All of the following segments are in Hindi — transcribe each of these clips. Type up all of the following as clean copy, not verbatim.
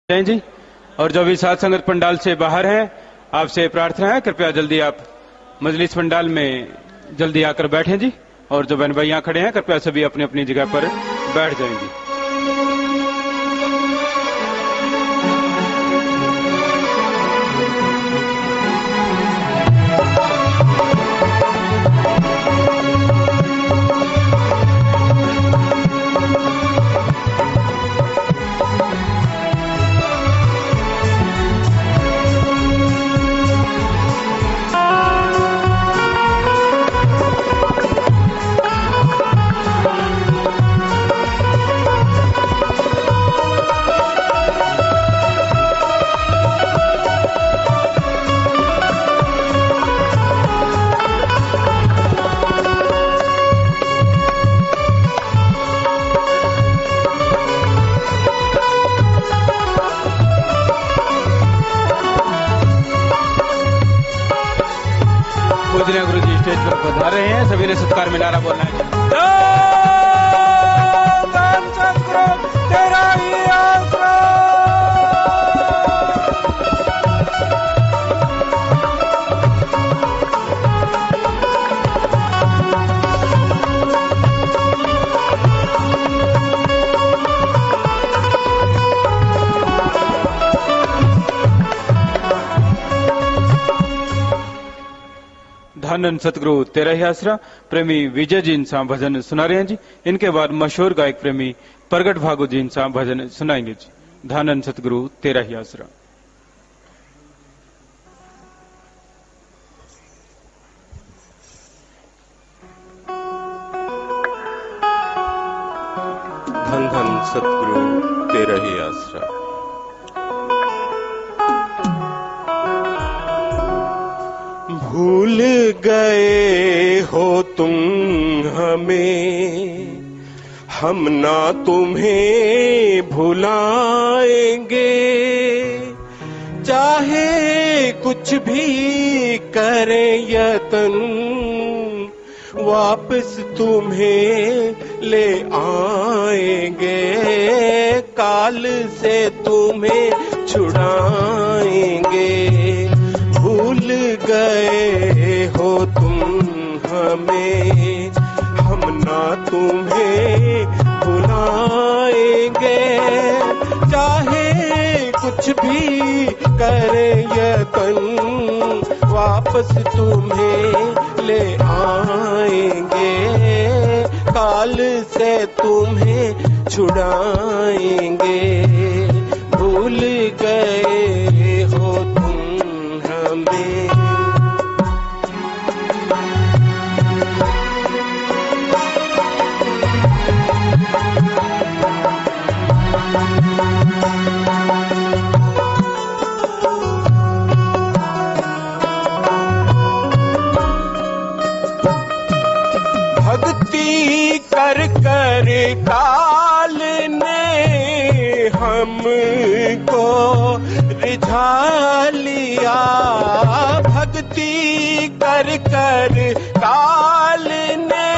जय जी। और जो भी साथ संगत पंडाल से बाहर हैं, आपसे प्रार्थना है कृपया जल्दी आप मजलिस पंडाल में जल्दी आकर बैठें जी। और जो बहन भाई यहाँ खड़े हैं कृपया सभी अपनी अपनी जगह पर बैठ जाएं जी। गुरु जी स्टेज पर पधार रहे हैं, सभी ने सत्कार में नारा बोलना है। तेरा ही आसरा। धन सतगुरु तेरा ही आसरा प्रेमी विजय जी इंसा भजन सुना रहे हैं जी। इनके बाद मशहूर गायक प्रेमी प्रगट भागु जी इंसा भजन सुनाएंगे जी। धन सतगुरु तेरा ही आसरा। धन धन सतगुरु तेरा ही आसरा। भूल गए हो तुम हमें, हम ना तुम्हें भुलाएंगे। चाहे कुछ भी करें यतन, वापस तुम्हें ले आएंगे। काल से तुम्हें छुड़ाएंगे। भूल गए हो तुम हमें, हम ना तुम्हें भुलाएंगे। चाहे कुछ भी करे यतन, वापस तुम्हें ले आएंगे। काल से तुम्हें छुड़ाएंगे। भूल गए हो तुम हमें। भक्ति कर कर काल ने हमको रिझा लिया। भक्ति कर कर काल ने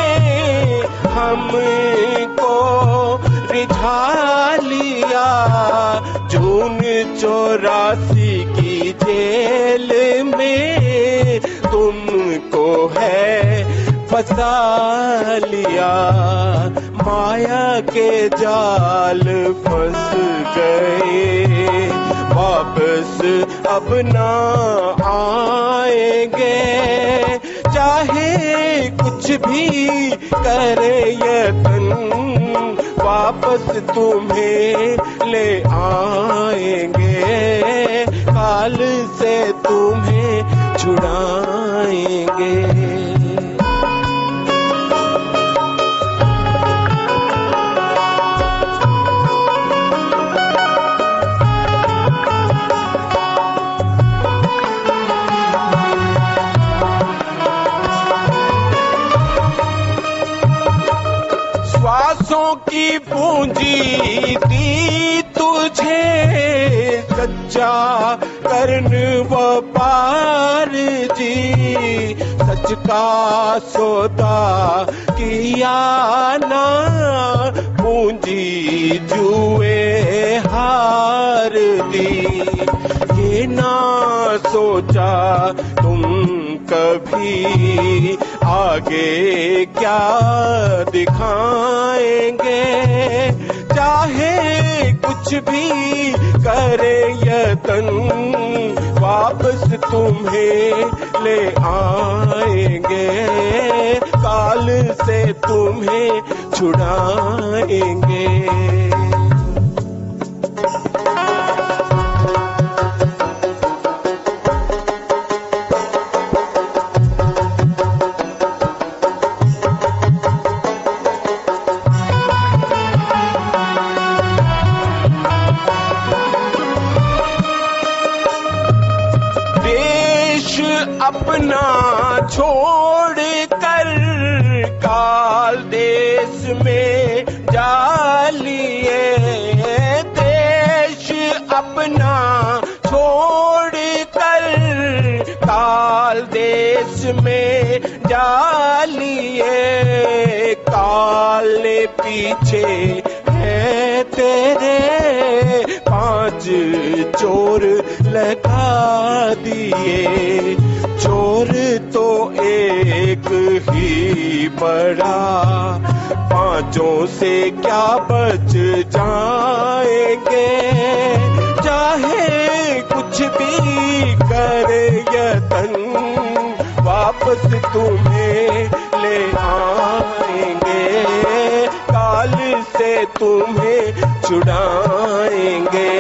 हमको रिझा लिया। जून 84 की जेल में तुमको है फंसा लिया। माया के जाल फंस गए, वापस अब ना आएंगे। चाहे कुछ भी करे यतन, वापस तुम्हें ले आएंगे। काल से तुम्हें छुड़ाएंगे। श्वासों की पूंजी दी तुझे, सच्चा कर्न व्यापार जी। सच का सौदा किया ना पूंजी जुए हार दी। ये ना सोचा तुम कभी आगे क्या दिखाएंगे, चाहे कुछ भी करे यतन वापस तुम्हें ले आएंगे, काल से तुम्हें छुड़ाएंगे। अपना छोड़ कर काल देश में जा लिए, देश अपना छोड़ कर काल देश में जा लिए। काल पीछे है तेरे 5 चोर लगा दिए, चोर तो एक ही बड़ा, 5 से क्या बच जाएंगे, चाहे कुछ भी करे यतन वापस तुम्हें ले आएंगे, काल से तुम्हें छुड़ाएंगे।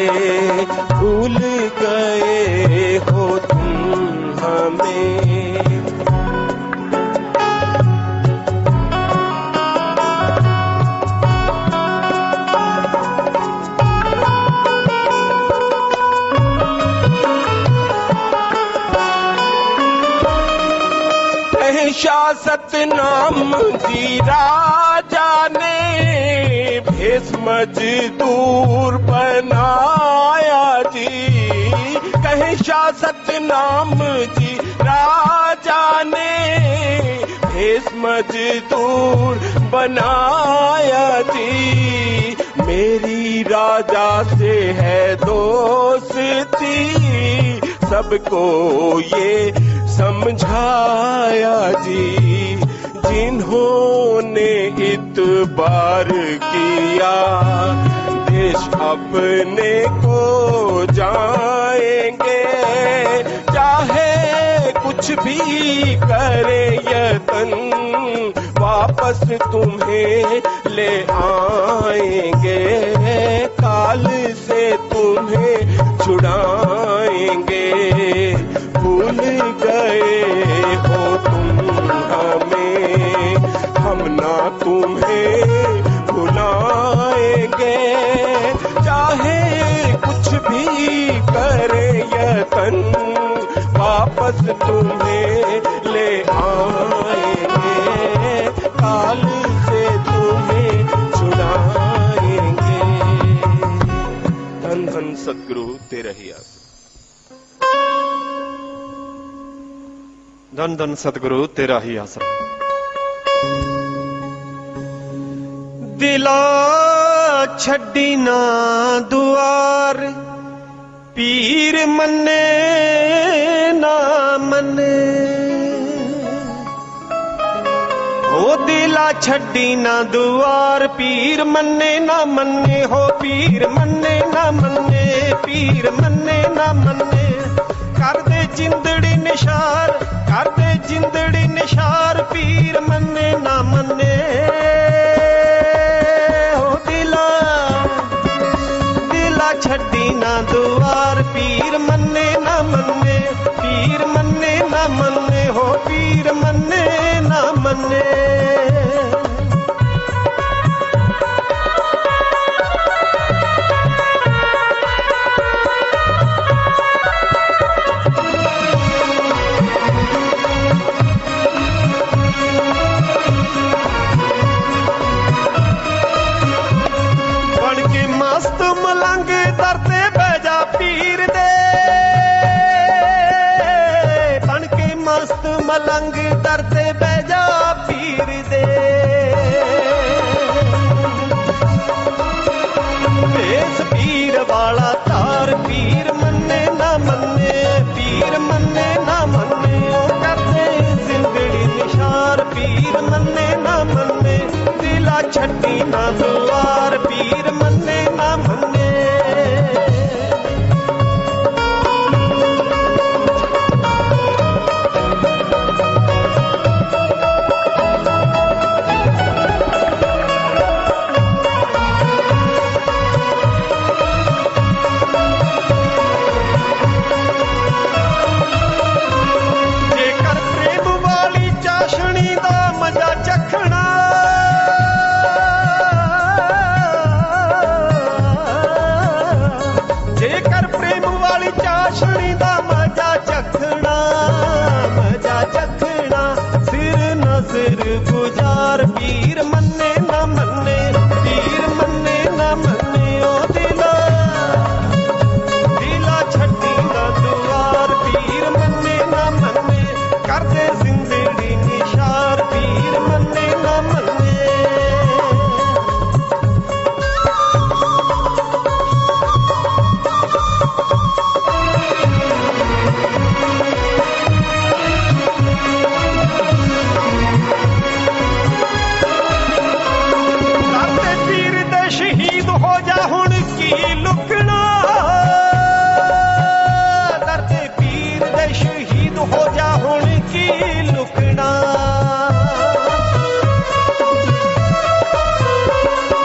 भूल गए हो तुम हमें, शासत नाम जी राजा ने भेष मजदूर बनाया जी, कहे शासत नाम जी राजा ने भेष मजदूर बनाया जी। मेरी राजा से है दोस्ती, सबको ये समझाया जी, जिन्होंने इतबार किया देश अपने को जाएंगे, चाहे कुछ भी करे यतन वापस तुम्हें ले आएंगे, काल से तुम्हें छुड़ाएंगे। भूल गए हो तुम हमें, हम ना तुम्हें भुलाएंगे, चाहे कुछ भी करे यतन वापस तुम्हें ले आएंगे, काल से तुम्हें छुड़ाएंगे। धन धन सद्गुरु तेरा ही आस। धन धन सतगुरु तेरा ही आसरा। दिला छड्डी ना दुआर, पीर मन्ने ना मन्ने, हो दिला छड्डी ना दुआर, पीर मन्ने ना मन्ने, हो पीर मन्ने ना मन्ने, पीर मन्ने ना मन्ने। कर दे जिंदड़ी निशार, कर दे जिंदड़ी निशार, पीर मन्ने ना मन्ने, हो दिला दिला छड्डी ना दुआर, पीर मन्ने ना मन्ने, पीर मन्ने ना मन्ने, हो पीर मन्ने ना मन्ने। मलंग दर्द बैजा पीर दे, वाली चाशनी दा मजा चखना, मजा चखना। सिर नजर गुजार पीर मन्ने ना मन्ने, पीर मन्ने ना मन्ने। ओ दिला दिला छड्डी ना दुआर पीर मन्ने ना मन्ने, करदे जिंदड़ी निशार पीर मन्ने ना मन्ने। शहीद हो जा हुण की लुकना, दरदे पीर दे शहीद हो जा हुण की लुकना।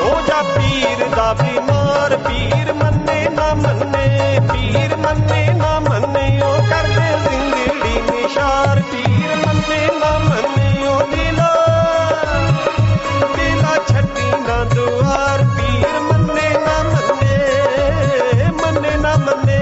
हो जा पीर दा बीमार पीर मन्ने ना मन्ने, पीर मन्ने ना मन्ने। ओ करदे जिंदड़ी निशार पीर मन्ने ना मन्ने। ओ दिला दिला छड्डी ना दुआर पीर मन्ने ना मन्ने, मन्ने ना मन्ने।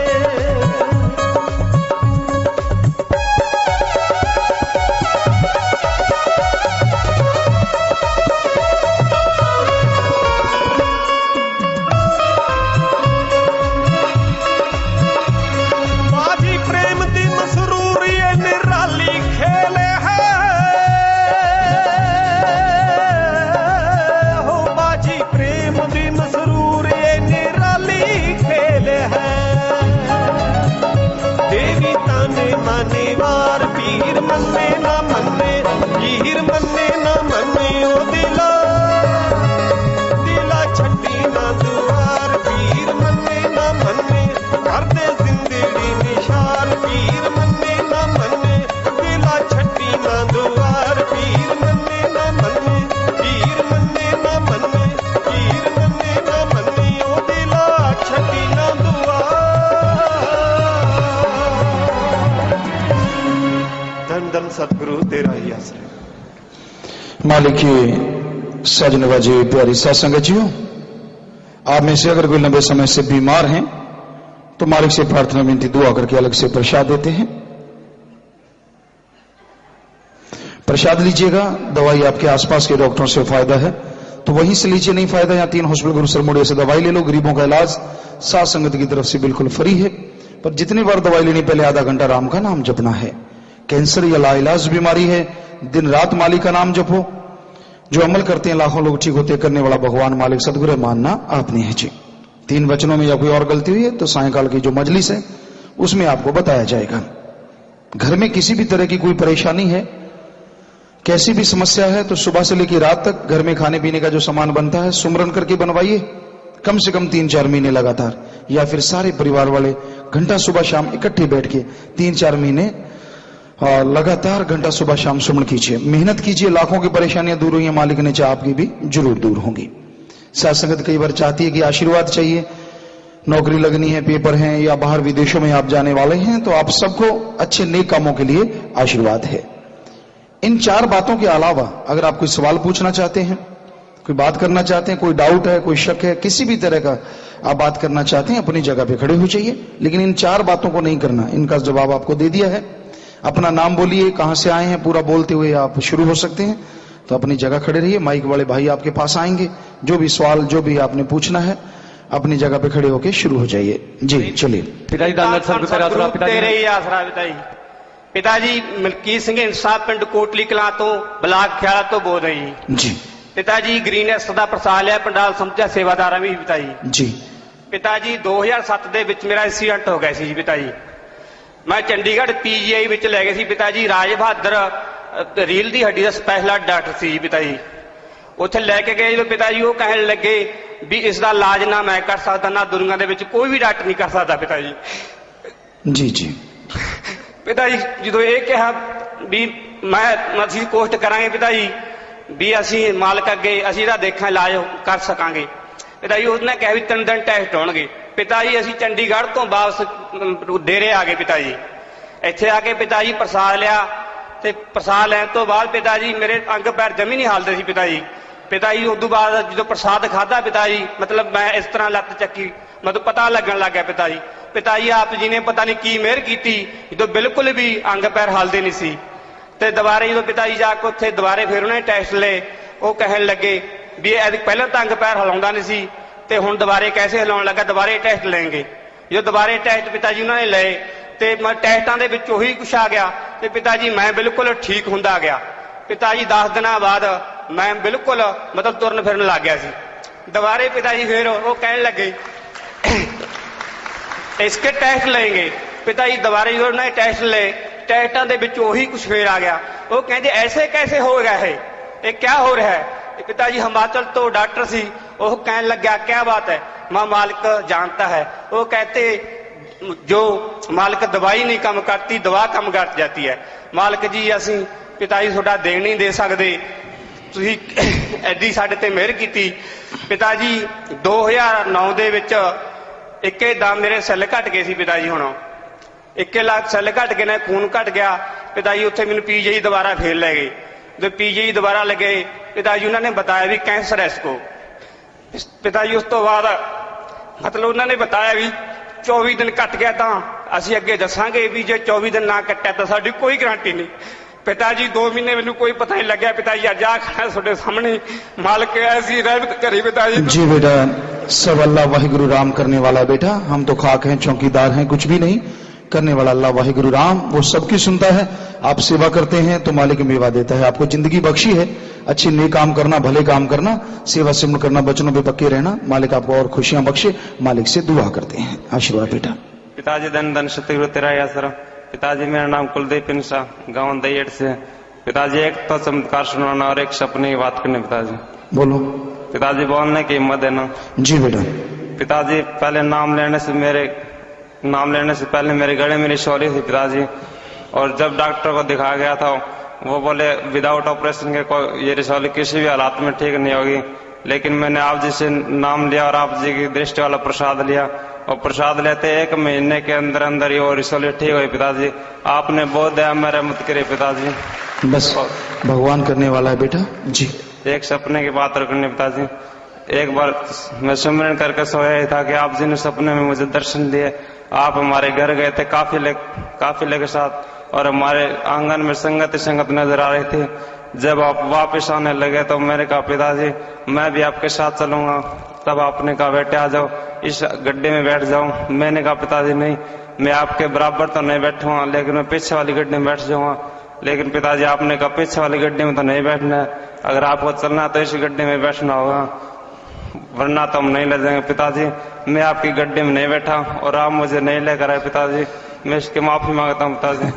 बाजी प्रेम दी मसरूरी निराली खेले है, हो बाजी प्रेम दी मसरूरी निराली खेले है। देवी ताने माने वार पीर मन्ने ना मन्ने, पीर मन्ने ना मन्ने। ओ दिला दिला छड्डी ना दुआर पीर मन्ने ना मन्ने, करदे जिंदड़ी निशार पीर मन्ने ना मन्ने। दिला छड्डी ना दुआर पीर मन्ने ना मन्ने, पीर मन्ने ना मन्ने, पीर मन्ने ना मन्ने। ओ दिला छड्डी ना दुआर। धन धन सतगुरु तेरा ही आसरा। मालिक की सज नवाजी प्यारी सत्संगत जी हो, आप में से अगर कोई लंबे समय से बीमार हैं तो मालिक से प्रार्थना विनती दुआ करके अलग से प्रसाद देते हैं। प्रसाद लीजिएगा। दवाई आपके आसपास के डॉक्टरों से फायदा है तो वहीं से लीजिए, नहीं फायदा यहाँ 3 हॉस्पिटल गुरु सरमोड़िया से दवाई ले लो। गरीबों का इलाज साथ संगत की तरफ से बिल्कुल फ्री है, पर जितनी बार दवाई लेनी पहले आधा घंटा राम का नाम जपना है। कैंसर या लाइलाज बीमारी है, दिन रात मालिक का नाम जपो। जो अमल करते हैं लाखों लोग ठीक होते, करने वाला भगवान मालिक सदगुरु मानना आपने है जी। 3 वचनों में या कोई और गलती हुई है तो सायंकाल की जो मजलिस है उसमें आपको बताया जाएगा। घर में किसी भी तरह की कोई परेशानी है, कैसी भी समस्या है, तो सुबह से लेकर रात तक घर में खाने पीने का जो सामान बनता है सुमरन करके बनवाइए, कम से कम 3-4 महीने लगातार, या फिर सारे परिवार वाले घंटा सुबह शाम इकट्ठे बैठ के 3-4 महीने लगातार घंटा सुबह शाम सुमन कीजिए। मेहनत कीजिए, लाखों की परेशानियां दूर हुई हैं, मालिक ने चाहा आपकी भी जरूर दूर होंगी। साथ संगत कई बार चाहती है कि आशीर्वाद चाहिए, नौकरी लगनी है, पेपर हैं, या बाहर विदेशों में आप जाने वाले हैं, तो आप सबको अच्छे नेक कामों के लिए आशीर्वाद है। इन 4 बातों के अलावा अगर आप कोई सवाल पूछना चाहते हैं, कोई बात करना चाहते हैं, कोई डाउट है, कोई शक है, किसी भी तरह का आप बात करना चाहते हैं, अपनी जगह पे खड़े हो जाइए। लेकिन इन 4 बातों को नहीं करना, इनका जवाब आपको दे दिया है। अपना नाम बोलिए, कहां से आए हैं, पूरा बोलते हुए आप शुरू हो सकते हैं। तो अपनी जगह खड़े रहिए, माइक वाले भाई आपके पास आएंगे। जो भी सवाल, जो भी आपने पूछना है, अपनी जगह पे खड़े होकर शुरू हो जाइए जी। चलिए। पिताजी तेरे ही आसरा पिताजी। पिताजी मलकीत सिंह इंसाफ पिंड कोटली कलां तो ब्लाक खियाला तो बोल रही जी। पिताजी ग्रीन एस ਦਾ ਪ੍ਰਸਾਦ ਲਿਆ ਪੰਡਾਲ ਸਮਝਿਆ ਸੇਵਾਦਾਰਾਂ ਵੀ ਪਿਤਾਜੀ ਜੀ। ਪਿਤਾਜੀ 2007 ਦੇ ਵਿੱਚ ਮੇਰਾ ਐਕਸੀਡੈਂਟ ਹੋ ਗਿਆ ਸੀ ਜੀ ਪਿਤਾਜੀ। ਮੈਂ ਚੰਡੀਗੜ੍ਹ ਪੀਜੀਆਈ ਵਿੱਚ ਲੈ ਗਏ ਸੀ ਪਿਤਾਜੀ। ਰਾਜ ਬਹਾਦਰ ਰੀਲ ਦੀ ਹੱਡੀ ਦਾ ਸਪੈਸ਼ਲਿਸਟ ਡਾਕਟਰ ਸੀ ਪਿਤਾਜੀ। ਉੱਥੇ ਲੈ ਕੇ ਗਏ ਜਦੋਂ ਪਿਤਾਜੀ ਉਹ ਕਹਿਣ ਲੱਗੇ ਵੀ ਇਸ ਦਾ ਇਲਾਜ ਨਾ ਮੈਂ ਕਰ ਸਕਦਾ, ਨਾ ਦੁਨੀਆ ਦੇ ਵਿੱਚ ਕੋਈ ਵੀ ਡਾਕਟਰ ਨਹੀਂ ਕਰ ਸਕਦਾ ਪਿਤਾਜੀ। ਜੀ ਜੀ। ਪਿਤਾਜੀ ਜਦੋਂ ਇਹ ਕਿਹਾ ਵੀ ਅਸੀਂ ਕੋਸ਼ਿਸ਼ ਕਰਾਂਗੇ ਪਿਤਾਜੀ ਵੀ ਅਸੀਂ ਮਾਲਕ ਅੱਗੇ ਅਸੀਂ ਇਹਦਾ ਦੇਖਾਂ ਇਲਾਜ ਕਰ ਸਕਾਂਗੇ ਪਿਤਾਜੀ। ਉਹਨੇ ਕਿਹਾ ਵੀ 3 ਦਿਨ ਟੈਸਟ ਹੋਣਗੇ ਪਿਤਾਜੀ। ਅਸੀਂ ਚੰਡੀਗੜ੍ਹ ਤੋਂ ਵਾਪਸ ਡੇਰੇ ਆ ਗਏ ਪਿਤਾਜੀ। ਇੱਥੇ ਆ ਕੇ ਪਿਤਾਜੀ ਪ੍ਰਸਾਦ ਲਿਆ ਤੇ ਪ੍ਰਸਾਦ ਲੈਣ ਤੋਂ ਬਾਅਦ ਪਿਤਾਜੀ ਮੇਰੇ ਅੰਗ ਪੈਰ ਜਮੀ ਨਹੀਂ ਹਿਲਦੇ ਸੀ ਪਿਤਾਜੀ। ਪਿਤਾਜੀ ਉਸ ਤੋਂ ਬਾਅਦ ਜਦੋਂ ਪ੍ਰਸਾਦ ਖਾਧਾ ਪਿਤਾਜੀ, ਮਤਲਬ ਮੈਂ ਇਸ ਤਰ੍ਹਾਂ ਲੱਤ ਚੱਕੀ, ਮਤਲਬ ਪਤਾ ਲੱਗਣ ਲੱਗ ਗਿਆ ਪਿਤਾਜੀ। ਪਿਤਾ ਜੀ ਆਪ ਜੀ ਨੇ ਪਤਾ ਨਹੀਂ ਕੀ ਮਿਹਰ ਕੀਤੀ, ਜਦੋਂ ਬਿਲਕੁਲ ਵੀ ਅੰਗ ਪੈਰ ਹਿਲਦੇ ਨਹੀਂ ਸੀ। ਤੇ ਦੁਬਾਰੇ ਜਦੋਂ ਪਿਤਾ ਜੀ ਜਾ ਕੇ ਉੱਥੇ ਦੁਬਾਰੇ ਫਿਰ ਉਹਨੇ ਟੈਸਟ ਲਏ, ਉਹ ਕਹਿਣ ਲੱਗੇ ਵੀ ਪਹਿਲਾਂ ਤਾਂ ਅੰਗ ਪੈਰ ਹਿਲਾਉਂਦਾ ਨਹੀਂ ਸੀ ਤੇ ਹੁਣ ਦੁਬਾਰੇ ਕੈਸੇ ਹਿਲਾਉਣ ਲੱਗਾ, ਦੁਬਾਰੇ ਟੈਸਟ ਲੈਣਗੇ। ਜਦੋਂ ਦੁਬਾਰੇ ਟੈਸਟ ਪਿਤਾ ਜੀ ਉਹਨਾਂ ਨੇ ਲਏ ਤੇ ਟੈਸਟਾਂ ਦੇ ਵਿੱਚ ਉਹੀ ਕੁਛ ਆ ਗਿਆ ਤੇ ਪਿਤਾ ਜੀ ਮੈਂ ਬਿਲਕੁਲ ਠੀਕ ਹੁੰਦਾ ਗਿਆ। ਪਿਤਾ ਜੀ 10 ਦਿਨਾਂ ਬਾਅਦ ਮੈਂ ਬਿਲकुल मतलब तुरन फिरन लग गया सी। दोबारे पिताजी फिर वो कहने लगे इसके टेस्ट लेंगे। पिताजी दोबारे जो उन्होंने टेस्ट ले, टेस्टां दे विच ओही कुछ फिर आ गया। वो कहते ऐसे कैसे हो गया है, ये क्या हो रहा है। पिताजी हिमाचल तो डॉक्टर सी, वो कहने लग गया क्या बात है, मां मालिक जानता है। वो कहते जो मालिक दवाई नहीं कम करती, दवा कम कर जाती है। मालिक जी असी पिताजी थोड़ा देन नहीं दे सकते, ਤੁਸੀਂ ਐਡੀ ਸਾਡੇ ਤੇ ਮਿਹਰ ਕੀਤੀ। ਪਿਤਾ ਜੀ 2009 ਦੇ ਵਿੱਚ ਇੱਕਦਮ ਮੇਰੇ ਸੈੱਲ ਘਟ ਗਏ ਸੀ। ਪਿਤਾ ਜੀ ਹੁਣ 1 ਲੱਖ ਸੈੱਲ ਘਟ ਗਏ ਨੇ, ਖੂਨ ਘਟ ਗਿਆ। ਪਿਤਾ ਜੀ ਉੱਥੇ ਮੈਨੂੰ ਪੀਜੀਆਈ ਦੁਬਾਰਾ ਫੇਰ ਲੈ ਗਏ। ਜਦੋਂ ਪੀਜੀਆਈ ਦੁਬਾਰਾ ਲੱਗੇ ਪਿਤਾ ਜੀ ਉਹਨਾਂ ਨੇ ਬਤਾਇਆ ਵੀ ਕੈਂਸਰ ਹੈ ਇਸਕੋ। ਪਿਤਾ ਜੀ ਉਸ ਤੋਂ ਬਾਅਦ ਮਤਲਬ ਉਹਨਾਂ ਨੇ ਬਤਾਇਆ ਵੀ 24 ਦਿਨ ਘਟ ਗਿਆ ਤਾਂ ਅਸੀਂ ਅੱਗੇ ਦੱਸਾਂਗੇ ਵੀ ਜੇ 24 ਦਿਨ ਨਾ ਕੱਟਿਆ ਤਾਂ ਸਾਡੀ ਕੋਈ ਗਾਰੰਟੀ नहीं। पिताजी 2 महीने मैंने कोई पता नहीं लग गया। पिताजी अज आ खड़ा ਤੁਹਾਡੇ सामने, मालिक ऐसी रहमत करी पिताजी। जी बेटा, सब अल्लाह वाहिगुरु राम करने वाला बेटा, हम तो खाक हैं, चौकीदार हैं, कुछ भी नहीं करने वाला अल्लाह वाहिगुरु राम, वो सबकी सुनता है। आप सेवा करते हैं तो मालिक मेवा देता है। आपको जिंदगी बख्शी है, अच्छे नेक काम करना, भले काम करना, सेवा सिमरण करना, बचनों पे पक्के रहना। मालिक आपको और खुशियां बख्शे, मालिक से दुआ करते हैं। आशीर्वाद बेटा। पिताजी धन धन सतगुरु तेरा आसरा। पिताजी मेरा नाम कुलदीप इंसा, गांव दहेड़ से। पिताजी एक तो चमत्कार सुनाना और एक सपने की बात करनी। पिताजी बोलो। पिताजी बोलने की हिम्मत देना। जी बेटा। पिताजी पहले नाम लेने से पहले मेरे गले में रिशोली थी पिताजी, और जब डॉक्टर को दिखाया गया था वो बोले विदाउट ऑपरेशन के कोई ये रिशोली किसी भी हालात में ठीक नहीं होगी। लेकिन मैंने आप जी से नाम लिया और आप जी की दृष्टि वाला प्रसाद लिया, और प्रसाद लेते 1 महीने के अंदर अंदर ही वो रिसोली ठीक हुई। पिताजी आपने बहुत दया में रहमत करी पिताजी। बस भगवान करने वाला है बेटा। जी एक सपने की बात रखनी पिताजी। एक बार मैं सुमरन करके सोया ही था कि आप जी ने सपने में मुझे दर्शन दिए। आप हमारे घर गए थे काफिले के साथ, और हमारे आंगन में संगत नजर आ रही थी। जब आप वापस आने लगे तो मैंने कहा पिताजी मैं भी आपके साथ चलूंगा। तब आपने कहा बेटे आ जाओ, इस गड्ढे में बैठ जाओ। मैंने कहा पिताजी नहीं, मैं आपके बराबर तो नहीं बैठूंगा, लेकिन मैं पीछे वाली गड्ढे में बैठ जाऊंगा। लेकिन पिताजी आपने कहा पीछे वाली गड्ढे में तो नहीं बैठना है, अगर आपको चलना तो इस गड्ढे में बैठना होगा, वरना तो हम नहीं ले जाएंगे। पिताजी मैं आपकी गड्ढे में नहीं बैठा और आप मुझे नहीं लेकर आए। पिताजी मैं इसकी माफी मांगता हूँ। पिताजी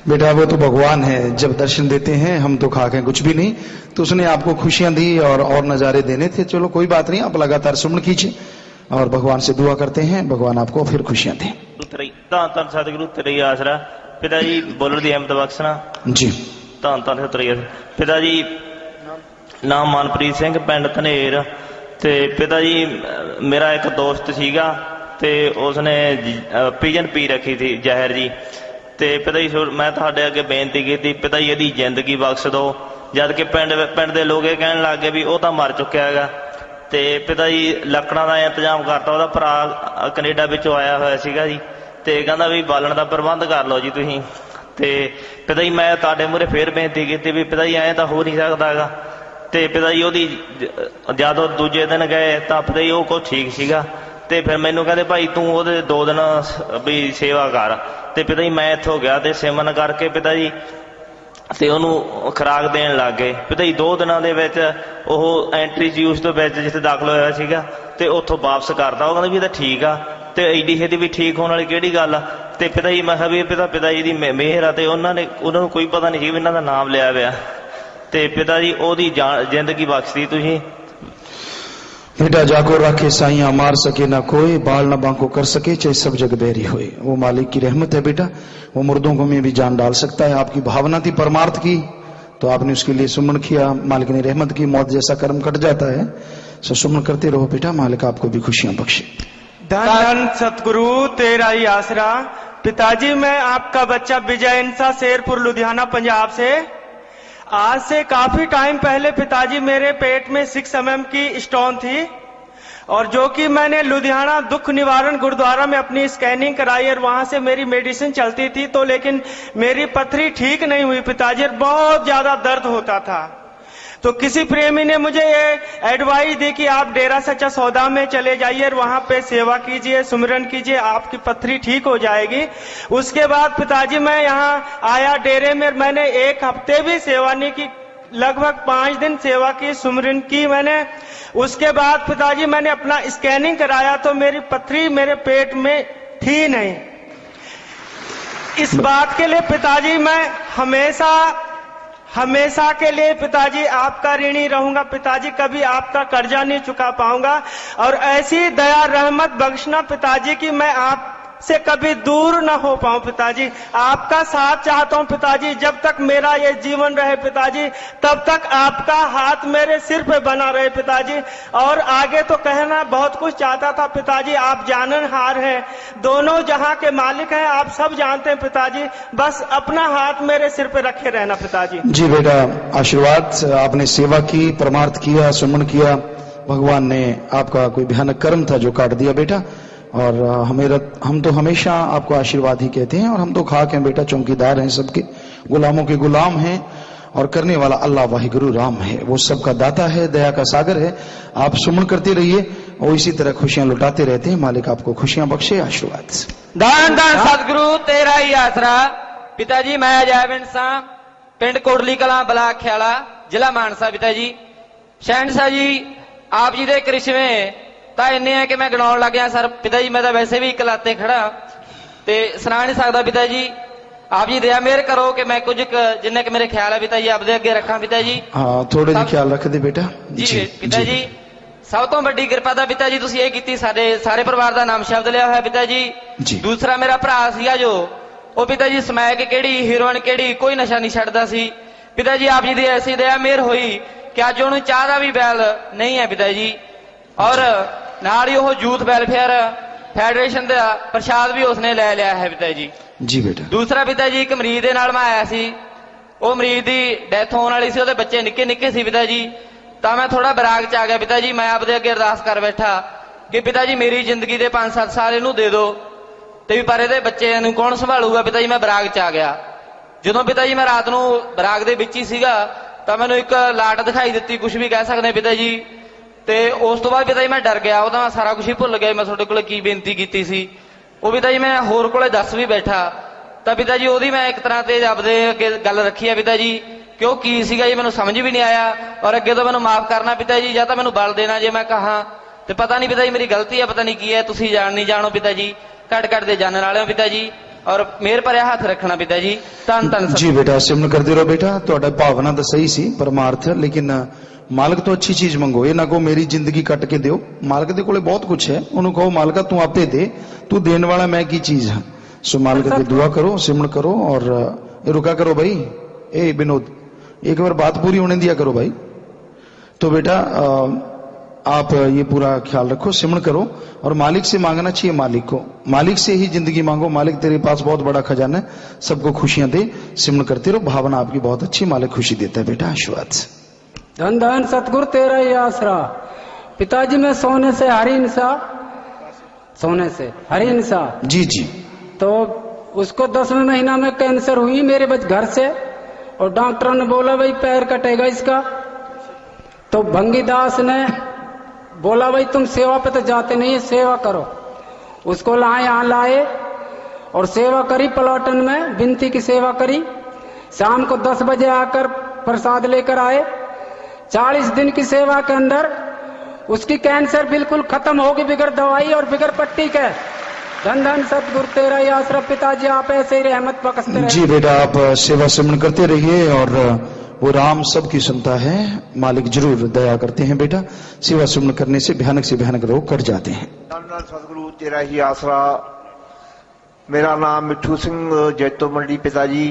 बेटा वो तो भगवान है, जब दर्शन देते हैं, हम तो खाक हैं, कुछ भी नहीं। तो उसने आपको खुशियां दी और नजारे देने थे। चलो कोई बात नहीं, आप लगातार सुमन कीजिए और भगवान से दुआ करते हैं, भगवान आपको फिर खुशियां दें। धन सतगुरु तेरी आसरा। पिता जी बोलण दी अहमद बख्शना। जी धन धन तेरी आसरा। पिता जी नाम मनप्रीत सिंह, पिंड धनेर। ते पिता जी मेरा एक दोस्त सीगा ते उसने पिजन पी रखी थी जहर जी। ते पिता जी मैं तुहाडे अगे बेनती की पिता जी यदी जिंदगी बख्श दो, जद कि पिंड दे लोग ये कहण लग गए भी वो तो मर चुकिया है। ते पिता जी लकड़ां दा इंतजाम करता, ਉਹਦਾ भरा कनेडा विचों आया होया सीगा जी, ते कहंदा भी बालण दा प्रबंध कर लो जी तुसीं। ते पिता जी मैं तुहाडे मूहरे फिर बेनती की भी पिता जी ऐ तां हो नहीं सकदा हैगा। ते पिता जी ਉਹਦੀ ਜਦੋਂ दूजे दिन गए तां पिता जी ਉਹ कुछ ठीक सीगा। ते फिर मैनू कहते भाई तू ਉਹਦੇ 2 दिन भी सेवा कर। ते पिता जी मैं इत्थों गया ते सिमरन करके पिता जी ते ਉਹਨੂੰ खुराक देन लग गए। पिता जी 2 दिनों ਦੇ ਵਿੱਚ ਉਹ एंट्री यूज तो ਵਿੱਚ ਜਿੱਥੇ ਦਾਖਲ ਹੋਇਆ ਸੀਗਾ ਤੇ ਉੱਥੋਂ ਵਾਪਸ ਕਰਦਾ। ਉਹ ਕਹਿੰਦਾ ਵੀ ਇਹ ਤਾਂ ਠੀਕ ਆ ਤੇ ਐਡੀ ਛੇਤੀ ਵੀ ਠੀਕ ਹੋਣ ਵਾਲੀ ਕਿਹੜੀ ਗੱਲ ਆ। ਤੇ ਪਿਤਾ ਜੀ ਮੈਂ ਕਿਹਾ ਵੀ ਪਿਤਾ ਜੀ ਦੀ ਮਿਹਰ ਆ ਤੇ ਉਹਨਾਂ ਨੂੰ ਕੋਈ ਪਤਾ ਨਹੀਂ ਸੀ ਵੀ ਇਹਨਾਂ ਦਾ ਨਾਮ ਲਿਆ ਹੋਇਆ। ਤੇ पिता जी ਉਹਦੀ ਜ਼ਿੰਦਗੀ ਬਖਸ਼ਦੀ ਤੁਸੀਂ। बेटा जाको रखे साइया मार सके ना कोई, बाल न बांको कर सके चाहे सब जग बैरी होए। वो मालिक की रहमत है बेटा, वो मुर्दों को में भी जान डाल सकता है। आपकी भावना थी परमार्थ की तो आपने उसके लिए सुमन किया, मालिक ने रहमत की। मौत जैसा कर्म कट जाता है, सो सुमन करते रहो बेटा, मालिक आपको भी खुशियां बख्शे। धन धन सतगुरु तेरा ही आसरा। पिताजी मैं आपका बच्चा विजय इंसा, शेरपुर लुधियाना पंजाब से। आज से काफी टाइम पहले पिताजी मेरे पेट में 6 mm की स्टोन थी और जो कि मैंने लुधियाना दुख निवारण गुरुद्वारा में अपनी स्कैनिंग कराई और वहां से मेरी मेडिसिन चलती थी, तो लेकिन मेरी पथरी ठीक नहीं हुई पिताजी, बहुत ज्यादा दर्द होता था। तो किसी प्रेमी ने मुझे ये एडवाइस दी कि आप डेरा सच्चा सौदा में चले जाइए और वहां पे सेवा कीजिए, सुमिरन कीजिए, आपकी पथरी ठीक हो जाएगी। उसके बाद पिताजी मैं यहाँ आया डेरे में, मैंने 1 हफ्ते भी सेवा नहीं की, लगभग 5 दिन सेवा की, सुमिरन की मैंने। उसके बाद पिताजी मैंने अपना स्कैनिंग कराया तो मेरी पथरी मेरे पेट में थी नहीं। इस बात के लिए पिताजी मैं हमेशा के लिए पिताजी आपका ऋणी रहूंगा पिताजी, कभी आपका कर्जा नहीं चुका पाऊंगा। और ऐसी दया रहमत बख्शना पिताजी की मैं आपसे कभी दूर न हो पाऊं पिताजी। आपका साथ चाहता हूं पिताजी, जब तक मेरा ये जीवन रहे पिताजी, तब तक आपका हाथ मेरे सिर पे बना रहे पिताजी। और आगे तो कहना बहुत कुछ चाहता था पिताजी, आप जाननहार हैं, दोनों जहां के मालिक हैं, आप सब जानते हैं पिताजी, बस अपना हाथ मेरे सिर पे रखे रहना पिताजी। जी बेटा, आशीर्वाद। आपने सेवा की, परमार्थ किया, सुमन किया, भगवान ने आपका कोई भयानक कर्म था जो काट दिया बेटा। और हम तो हमेशा आपको आशीर्वाद ही कहते हैं, और हम तो खाक हैं बेटा, चौकीदार हैं, सबके गुलामों के गुलाम हैं, और करने वाला अल्लाह वाहिगुरु राम है, वो सबका दाता है, दया का सागर है। आप सुमन करते रहिए और इसी तरह खुशियां लुटाते रहते हैं। मालिक आपको खुशियां बख्शे। आशीर्वाद। धन धन सतगुरु तेरा ही आसरा। पिताजी मैं अजयबिंद सा, पिंड कोटली कला, ब्लाक ख्याला, जिला मानसा। पिताजी शहनशाह जी आप जी दे करिश्मे ਤਾਂ ਇੰਨੇ ਆ ਕਿ ਮੈਂ ਗਿਣਾਉਣ ਲੱਗ ਗਿਆ ਸਰ। ਪਿਤਾ ਜੀ ਮੈਂ ਤਾਂ ਵੈਸੇ ਵੀ ਇਕਲਾਤੇ ਖੜਾ ਤੇ ਸੁਣਾ ਨਹੀਂ ਸਕਦਾ ਪਿਤਾ ਜੀ, ਆਪ ਜੀ ਦਇਆ ਮਿਹਰ ਕਰੋ ਕਿ ਮੈਂ ਕੁਝ ਜਿੰਨੇ ਕਿ ਮੇਰੇ ਖਿਆਲ ਹੈ ਪਿਤਾ ਜੀ ਆਪਦੇ ਅੱਗੇ ਰੱਖਾਂ ਪਿਤਾ ਜੀ। ਹਾਂ ਥੋੜੇ ਜਿਹਾ ਖਿਆਲ ਰੱਖਦੇ ਬੇਟਾ ਜੀ ਪਿਤਾ ਜੀ। ਸਭ ਤੋਂ ਵੱਡੀ ਕਿਰਪਾ ਤਾਂ ਪਿਤਾ ਜੀ ਤੁਸੀਂ ਇਹ ਕੀਤੀ, ਸਾਡੇ ਸਾਰੇ ਪਰਿਵਾਰ ਦਾ ਨਾਮ ਸ਼ਬਦ ਲਿਆ ਹੋਇਆ ਪਿਤਾ ਜੀ। ਦੂਸਰਾ ਮੇਰਾ ਭਰਾ ਸੀਗਾ ਜੋ, ਉਹ ਪਿਤਾ ਜੀ ਸਮੈਕ ਕਿਹੜੀ, ਹੀਰੋਇਨ ਕਿਹੜੀ, ਕੋਈ ਨਸ਼ਾ ਨਹੀਂ ਛੱਡਦਾ ਸੀ ਪਿਤਾ ਜੀ। ਆਪ ਜੀ ਦੀ ਐਸੀ ਦਇਆ ਮਿਹਰ ਹੋਈ ਕਿ ਅੱਜ ਉਹਨੂੰ ਚਾਹ ਦਾ ਵੀ ਬੈਲ ਨਹੀਂ ਹੈ ਪਿਤਾ ਜੀ। ਔਰ ਨਾਲ ਹੀ ਉਹ ਯੂਥ ਵੈਲਫੇਅਰ ਫੈਡਰੇਸ਼ਨ ਦਾ ਪ੍ਰਸ਼ਾਦ ਵੀ ਉਸਨੇ ਲੈ ਲਿਆ ਹੈ ਪਿਤਾ ਜੀ। ਜੀ ਬੇਟਾ। ਦੂਸਰਾ ਪਿਤਾ ਜੀ ਇੱਕ ਮਰੀਜ਼ ਦੇ ਨਾਲ ਮੈਂ ਆਇਆ ਸੀ, ਉਹ ਮਰੀਜ਼ ਦੀ ਡੈਥ ਹੋਣ ਵਾਲੀ ਸੀ, ਉਹਦੇ ਬੱਚੇ ਨਿੱਕੇ ਨਿੱਕੇ ਸੀ ਪਿਤਾ ਜੀ। ਤਾਂ ਮੈਂ ਥੋੜਾ ਬਰਾਗ ਚ ਆ ਗਿਆ ਪਿਤਾ ਜੀ, ਮੈਂ ਆਪਦੇ ਅੱਗੇ ਅਰਦਾਸ ਕਰ ਬੈਠਾ ਕਿ ਪਿਤਾ ਜੀ ਮੇਰੀ ਜ਼ਿੰਦਗੀ ਦੇ 5-7 ਸਾਲ ਇਹਨੂੰ ਦੇ ਦਿਓ ਤੇ ਵੀ ਪਰ ਇਹਦੇ ਬੱਚੇ ਨੂੰ ਕੌਣ ਸੰਭਾਲੂਗਾ ਪਿਤਾ ਜੀ। ਮੈਂ ਬਰਾਗ ਚ ਆ ਗਿਆ। ਜਦੋਂ ਪਿਤਾ ਜੀ ਮੈਂ ਰਾਤ ਨੂੰ ਬਰਾਗ ਦੇ ਵਿੱਚ ਹੀ ਸੀਗਾ ਤਾਂ ਮੈਨੂੰ ਇੱਕ ਲਾਟ ਦਿਖਾਈ ਦਿੱਤੀ, ਕੁਝ ਵੀ ਕਹਿ ਸਕਦੇ ਪਿਤਾ ਜੀ। ਤੇ ਉਸ ਤੋਂ ਬਾਅਦ ਪਿਤਾ ਜੀ ਮੈਂ ਡਰ ਗਿਆ, ਉਹਦਾ ਮੈਂ ਸਾਰਾ ਕੁਝ ਹੀ ਭੁੱਲ ਗਿਆ, ਮੈਂ ਤੁਹਾਡੇ ਕੋਲੇ ਕੀ ਬੇਨਤੀ ਕੀਤੀ ਸੀ। ਉਹ ਪਿਤਾ ਜੀ ਮੈਂ ਹੋਰ ਕੋਲੇ ਦੱਸ ਵੀ ਬੈਠਾ ਤਾਂ ਪਿਤਾ ਜੀ ਉਹਦੀ ਮੈਂ ਇੱਕ ਤਰ੍ਹਾਂ ਤੇ ਆਪਦੇ ਅੱਗੇ ਗੱਲ ਰੱਖੀ ਹੈ ਪਿਤਾ ਜੀ, ਕਿ ਉਹ ਕੀ ਸੀਗਾ ਜੀ ਮੈਨੂੰ ਸਮਝ ਵੀ ਨਹੀਂ ਆਇਆ। ਔਰ ਅੱਗੇ ਤੋਂ ਮੈਨੂੰ ਮਾਫ ਕਰਨਾ ਪਿਤਾ ਜੀ, ਜਾਂ ਤਾਂ ਮੈਨੂੰ ਬਲ ਦੇਣਾ ਜੇ ਮੈਂ ਕਹਾਂ ਤੇ ਪਤਾ ਨਹੀਂ ਪਿਤਾ ਜੀ ਮੇਰੀ ਗਲਤੀ ਹੈ, ਪਤਾ ਨਹੀਂ ਕੀ ਹੈ, ਤੁਸੀਂ ਨਹੀਂ ਜਾਣੋ ਪਿਤਾ ਜੀ, ਘੱਟ ਦੇ ਜਾਣਨ ਵਾਲੇ ਹੋ ਪਿਤਾ ਜੀ। ਔਰ ਮੇਰ ਭਰਿਆ ਹੱਥ ਰੱਖਣਾ ਪਿਤਾ ਜੀ। ਧੰਨ ਧੰਨ जी बेटा, सिमरन करते रहो बेटा। ਤੁਹਾਡਾ ਭਾਵਨਾ ਤਾਂ ਸਹੀ ਸੀ, ਪਰਮਾਰਥ, ਲੇਕਿਨ ਮਾਲਕ ਤੋਂ ਅੱਛੀ ਚੀਜ਼ ਮੰਗੋ। ਇਹ ਨਾ ਕਹੋ ਮੇਰੀ ਜ਼ਿੰਦਗੀ ਕੱਟ ਕੇ ਦਿਓ, ਮਾਲਕ ਦੇ ਕੋਲੇ ਬਹੁਤ ਕੁਝ ਹੈ, ਉਹਨੂੰ ਕਹੋ ਮਾਲਕਾ ਤੂੰ ਆਪੇ ਦੇ, ਤੂੰ ਦੇਣ ਵਾਲਾ ਮੈਂ ਕੀ ਚੀਜ਼ ਹਾਂ। सो मालिक की दुआ करो, सिमरन करो और रुका करो भाई। ए विनोद एक बार बात पूरी होने दिया करो भाई। तो बेटा आप ये पूरा ख्याल रखो, सिमरन करो और मालिक से मांगना चाहिए, मालिक को, मालिक से ही जिंदगी मांगो। मालिक तेरे पास बहुत बड़ा खजाना है, सबको खुशियां दे। सिमरन करते रहो, भावना आपकी बहुत अच्छी, मालिक खुशी देता है बेटा। आशीर्वाद। धन धन सतगुरु तेरा ही आसरा। पिताजी मैं सोने से हरिनसा जी जी। तो उसको 10वें महीना में कैंसर हुई मेरे घर से, और डॉक्टर ने बोला भाई पैर कटेगा इसका। तो भंगीदास ने बोला भाई तुम सेवा पे तो जाते नहीं, सेवा करो। उसको यहाँ लाए और सेवा करी, पलटन में विनती की सेवा करी। शाम को 10 बजे आकर प्रसाद लेकर आए। 40 दिन की सेवा के अंदर उसकी कैंसर बिल्कुल खत्म होगी, बिगड़ दवाई और बिगड़ पट्टी के। धन धन सतगुरु तेरा ही आसरा। पिताजी आप ऐसे ही रहमत बख्शते रहे। जी बेटा, आप सेवा सिमरन करते रहिए और वो राम सबकी सुनता है, मालिक जरूर दया करते हैं बेटा। सेवा सिमरन करने से भयानक रोग कट जाते हैं। धन धन सतगुरु तेरा ही आसरा। मेरा नाम मिठू सिंह, जैतो मंडी। पिताजी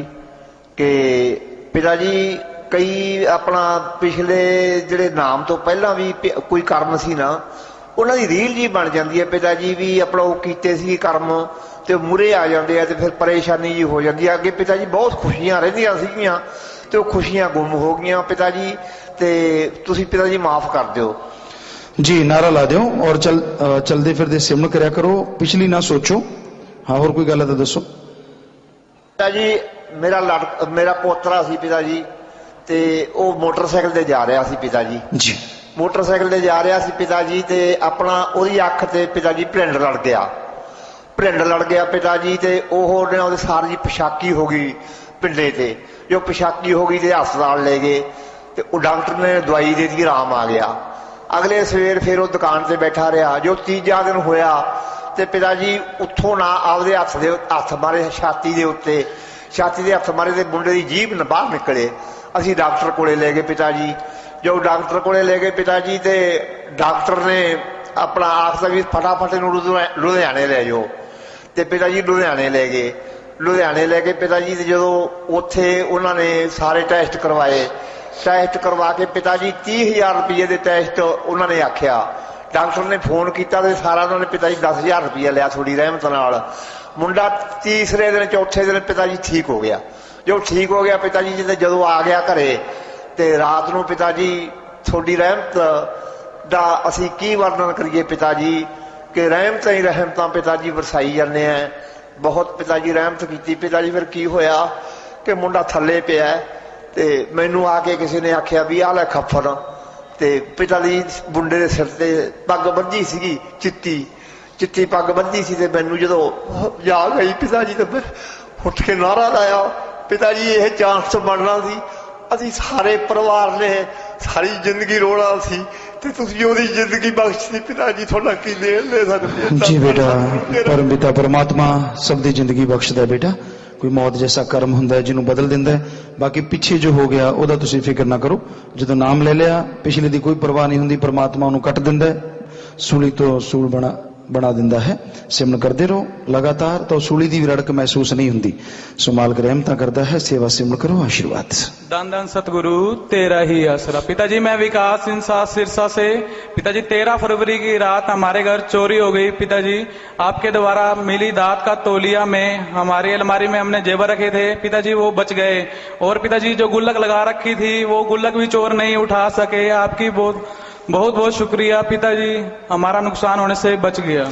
के पिताजी कई अपना पिछले ਜਿਹੜੇ ਨਾਮ ਤੋਂ ਪਹਿਲਾਂ ਵੀ ਕੋਈ ਕਰਮ ਸੀ ਨਾ, ਉਹਨਾਂ ਦੀ ਰੀਲ ਜੀ ਬਣ ਜਾਂਦੀ ਹੈ ਪਿਤਾ ਜੀ ਵੀ ਆਪਣਾ ਉਹ ਕੀਤੇ ਸੀ ਕਰਮ ਤੇ ਮੂਰੇ ਆ ਜਾਂਦੇ ਆ ਤੇ ਫਿਰ ਪਰੇਸ਼ਾਨੀ ਜੀ ਹੋ ਜਾਂਦੀ ਹੈ। ਅੱਗੇ ਪਿਤਾ ਜੀ ਬਹੁਤ ਖੁਸ਼ੀਆਂ ਰਹਿੰਦੀਆਂ ਸੀਗੀਆਂ ਤੇ ਉਹ ਖੁਸ਼ੀਆਂ ਗੁੰਮ ਹੋ ਗਈਆਂ ਪਿਤਾ ਜੀ, ਤੇ ਤੁਸੀਂ ਪਿਤਾ ਜੀ ਮਾਫ ਕਰ ਦਿਓ। जी नारा ला दो और चलते फिरते सिमन करया करो, पिछली ना सोचो। हाँ और कोई गल है तो दसो। पिता जी मेरा पोतरा सी पिता जी, ते वो मोटरसाइकिल ते जा रहा सी पिता जी। जी मोटरसाइकिल ते जा रहा सी पिता जी, ते अपना ओदी अख ते पिता जी भरिंड लड़ गया पिता जी, ते ओहने ओदे सार जी पेशाकी हो गई पिंडे ते। जो पेशाकी हो गई ते हस्पताल ले गए, ते डॉक्टर ने दवाई दे दी, आराम आ गया। अगले सवेर फिर वो दुकान से बैठा रहा। जो तीजा दिन होया ते पिता जी उत्थों ना आपदे हथ मारे छाती दे उत्ते, छाती दे हथ मारे ते मुंडे दी जीभ न बाहर निकले। असी डॉक्टर कोले ले गए पिता जी। जो डॉक्टर कोले ले गए पिता जी, ते डॉक्टर ने अपना आखदा भी फटाफट इहनूं लुधियाने ले जाओ, ते पिता जी लुधियाने ले गए पिता जी। ते जदों उत्थे उन्हां ने सारे टेस्ट करवा के पिता जी 30,000 रुपये के टेस्ट उन्होंने आख्या। डॉक्टर ने फोन किया तो सारा उन्होंने पिता जी 10,000 रुपया लिया थोड़ी रहमत नाल। मुंडा तीसरे दिन चौथे दिन पिता जी ठीक हो गया। जो ठीक हो गया पिता जी जो आ गया घरे, ते रात को पिता जी थोड़ी रहमत दा असी की वर्णन करिए पिता जी, कि रहमत ही रहमत पिता जी बरसाई जाने हैं। बहुत पिता जी रहमत की पिता जी। फिर की होया कि मुंडा थले पिया, ते मैनू आके किसी ने आख्या भी आ लै खफन, ते पिता जी मुंडे दे सिर ते पग बंधी सी, चिट्टी पग बंधी सी। ते मैनू जो याद आई पिता जी, तो मैं उठ के नारा लाया, पिता जी यह चांस बनना सी, असी सारे परिवार ने सारी जिंदगी रोना सी, ते तुसीं ओहदी जिंदगी बख्शती पिता जी, थोड़ा की देन ले सकते। जी बेटा, परम पिता परमात्मा सब दी जिंदगी बख्शदा बेटा। कोई मौत जैसा कर्म हुंदा है जिन्हों बदल दिंदा है। बाकी पिछे जो हो गया ओदा तुसीं फिक्र ना करो। जो नाम ले लिया पिछले दी कोई परवाह नहीं हुंदी, परमात्मा उन्होंने कट दिंदा है, सूली तो सूल बना दिंदा है। सिमन करते रहो लगातार, तो सूली दी रड़क महसूस नहीं हुंदी। सो मालिक रहमतां करदा है। सेवा सिमन करो, आशीर्वाद। दान दान सतगुरु तेरा ही आसरा। पिताजी मैं विकास इंसास सिरसा से। पिताजी 13 फरवरी की रात हमारे घर चोरी हो गई पिताजी। आपके द्वारा मिली दात का तौलिया में हमारी अलमारी में हमने जेवर रखे थे पिताजी, वो बच गए। और पिताजी जो गुल्लक लगा रखी थी वो गुल्लक भी चोर नहीं उठा सके। आपकी बहुत बहुत शुक्रिया पिताजी, हमारा नुकसान होने से बच गया।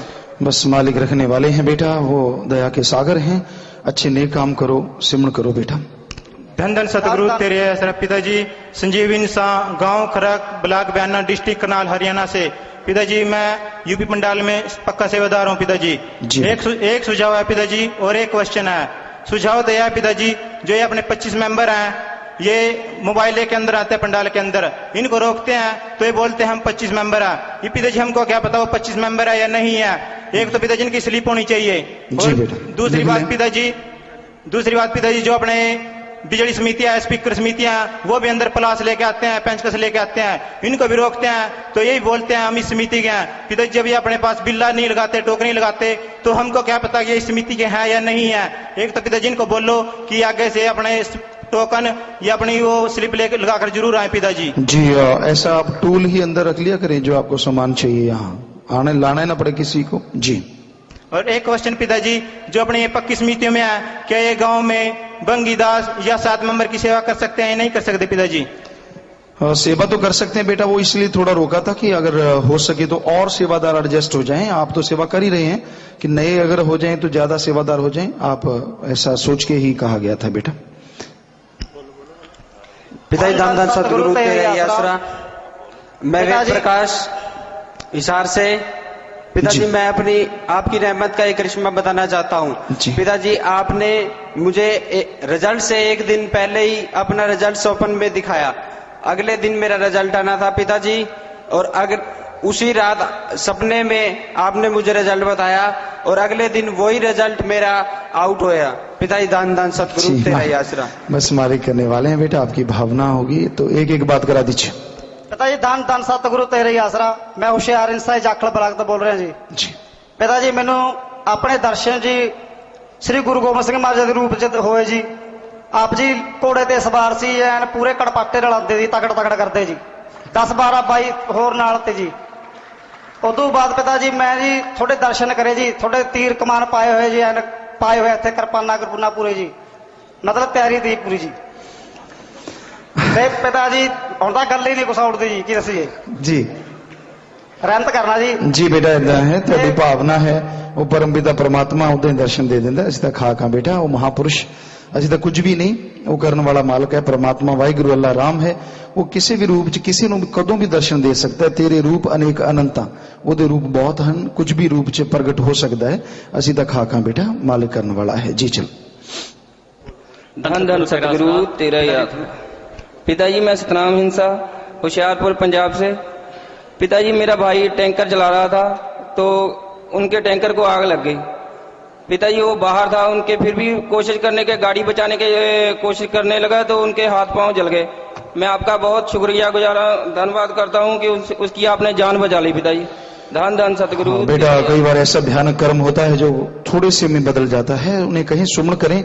बस मालिक रखने वाले हैं बेटा, वो दया के सागर हैं। अच्छे नेक काम करो, सिमन करो बेटा। धन धन सतगुरु तेरे आसरा। पिताजी संजीव इंसान, गांव खरक, ब्लॉक बयाना, डिस्ट्रिक्ट करनाल, हरियाणा से। पिताजी मैं यूपी पंडाल में पक्का सेवादार हूँ पिताजी। एक सुझाव है पिताजी और एक क्वेश्चन है। सुझाव तो यह है पिताजी, जो ये अपने 25 मेंबर हैं, ये मोबाइल लेके अंदर आते हैं पंडाल के अंदर, इनको रोकते हैं तो ये बोलते हैं हम 25 मेंबर हैं। ये पिताजी हमको क्या पता वो 25 मेंबर है या नहीं है। एक तो पिताजी इनकी स्लिप होनी चाहिए। और दूसरी बात पिताजी जो अपने बिजली समितियां, स्पीकर समितियां, वो भी अंदर प्लास लेके आते हैं, पेंचकस लेके आते हैं, इनको भी रोकते हैं तो यही बोलते हैं हम इस समिति के हैं। पिताजी जब ये अपने पास बिल्ला नहीं लगाते, टोकन नहीं लगाते, तो हमको क्या पता कि ये इस समिति के हैं या नहीं है। एक तो पिताजी इनको बोलो कि आगे से अपने टोकन या अपनी वो स्लिप लेकर लगाकर जरूर आए पिताजी। जी ऐसा आप टूल ही अंदर रख लिया करें, जो आपको सामान चाहिए यहाँ आने लाना ना पड़े किसी को। जी और एक क्वेश्चन पिताजी, जो अपने ये पक्की समितियों में है, क्या ये गांव में बंगीदास या 7 मेंबर की सेवा कर सकते हैं या नहीं कर सकते पिताजी? सेवा तो कर सकते हैं बेटा, वो इसलिए थोड़ा रोका था कि अगर हो सके तो और सेवादार एडजस्ट हो जाएं। आप तो सेवा कर ही रहे हैं, कि नए अगर हो जाएं तो ज्यादा सेवादार हो जाएं। आप ऐसा सोच के ही कहा गया था बेटा। पिताजी दान दान सतगुरु तेरा ही आसरा। मैं वेद प्रकाश हिसार से। पिताजी मैं अपनी आपकी रहमत का एक करिश्मा बताना चाहता हूँ। पिताजी आपने मुझे रिजल्ट से एक दिन पहले ही अपना रिजल्ट स्वप्न में दिखाया। अगले दिन मेरा रिजल्ट आना था पिताजी, और अगर उसी रात सपने में आपने मुझे रिजल्ट बताया और अगले दिन वही रिजल्ट मेरा आउट होया। पिताजी दान दान सतगुरु तेरा ही आसरा। बस मालिक करने वाले हैं बेटा, आपकी भावना होगी तो एक एक बात करा दीजिए। पिताजी दान दान सतगुरु तेरा ही आसरा। मैं हुशियार इंसान जाखल ब्लाक तो बोल रहा जी। पिताजी मैनू अपने दर्शन जी श्री गुरु गोबिंद सिंह महाराज के रूप च होए जी। आप जी घोड़े ते सवार सी, एन पूरे कड़पाटे रलाते जी, तगड़ तगड़ करते जी, 10-12 बाई होर नाल ते जी। उदू बाद पिताजी मैं जी थोड़े दर्शन करे जी, थोड़े तीर कमान पाए हुए जी, एन पाए हुए इतने किरपाना कुरपाना पूरे जी, मतलब तैयारी थी पूरी जी। पिताजी हम तो गल ही नहीं कुछ उड़ती जी, की दसीए जी। ਰਹਿਮਤ ਕਰਨਾ ਜੀ। जी बेटा इदा है तेरी भावना है वो परम पिता परमात्मा उदे दर्शन दे दिंदा। असि तां खाक हां बेटा, वो महापुरुष असि तां कुछ भी नहीं, वो करने वाला मालिक है परमात्मा वाहिगुरु अल्लाह राम है। वो किसी भी रूप च किसी नूं कदों भी दर्शन दे सकता है। तेरे रूप अनेक अनंता, ਉਹਦੇ रूप बहुत हैं, कुछ भी रूप च प्रगट हो सकता है। असि तां खाक हां बेटा, मालिक करने वाला है। जी चल। धन धन सतगुरु तेरा याद। पिताजी मैं सतनाम हिंसा होशियारपुर पंजाब से। पिताजी मेरा भाई टैंकर चला रहा था तो उनके टैंकर को आग लग गई। पिताजी वो बाहर था, उनके फिर भी कोशिश करने के गाड़ी बचाने के कोशिश करने लगा तो उनके हाथ पांव जल गए। मैं आपका बहुत शुक्रिया गुजारा धन्यवाद करता हूं कि उसकी आपने जान बचा ली। पिताजी धन धन सतगुरु। बेटा कई बार ऐसा भयानक कर्म होता है जो थोड़े से में बदल जाता है। उन्हें कहीं सुमन करें,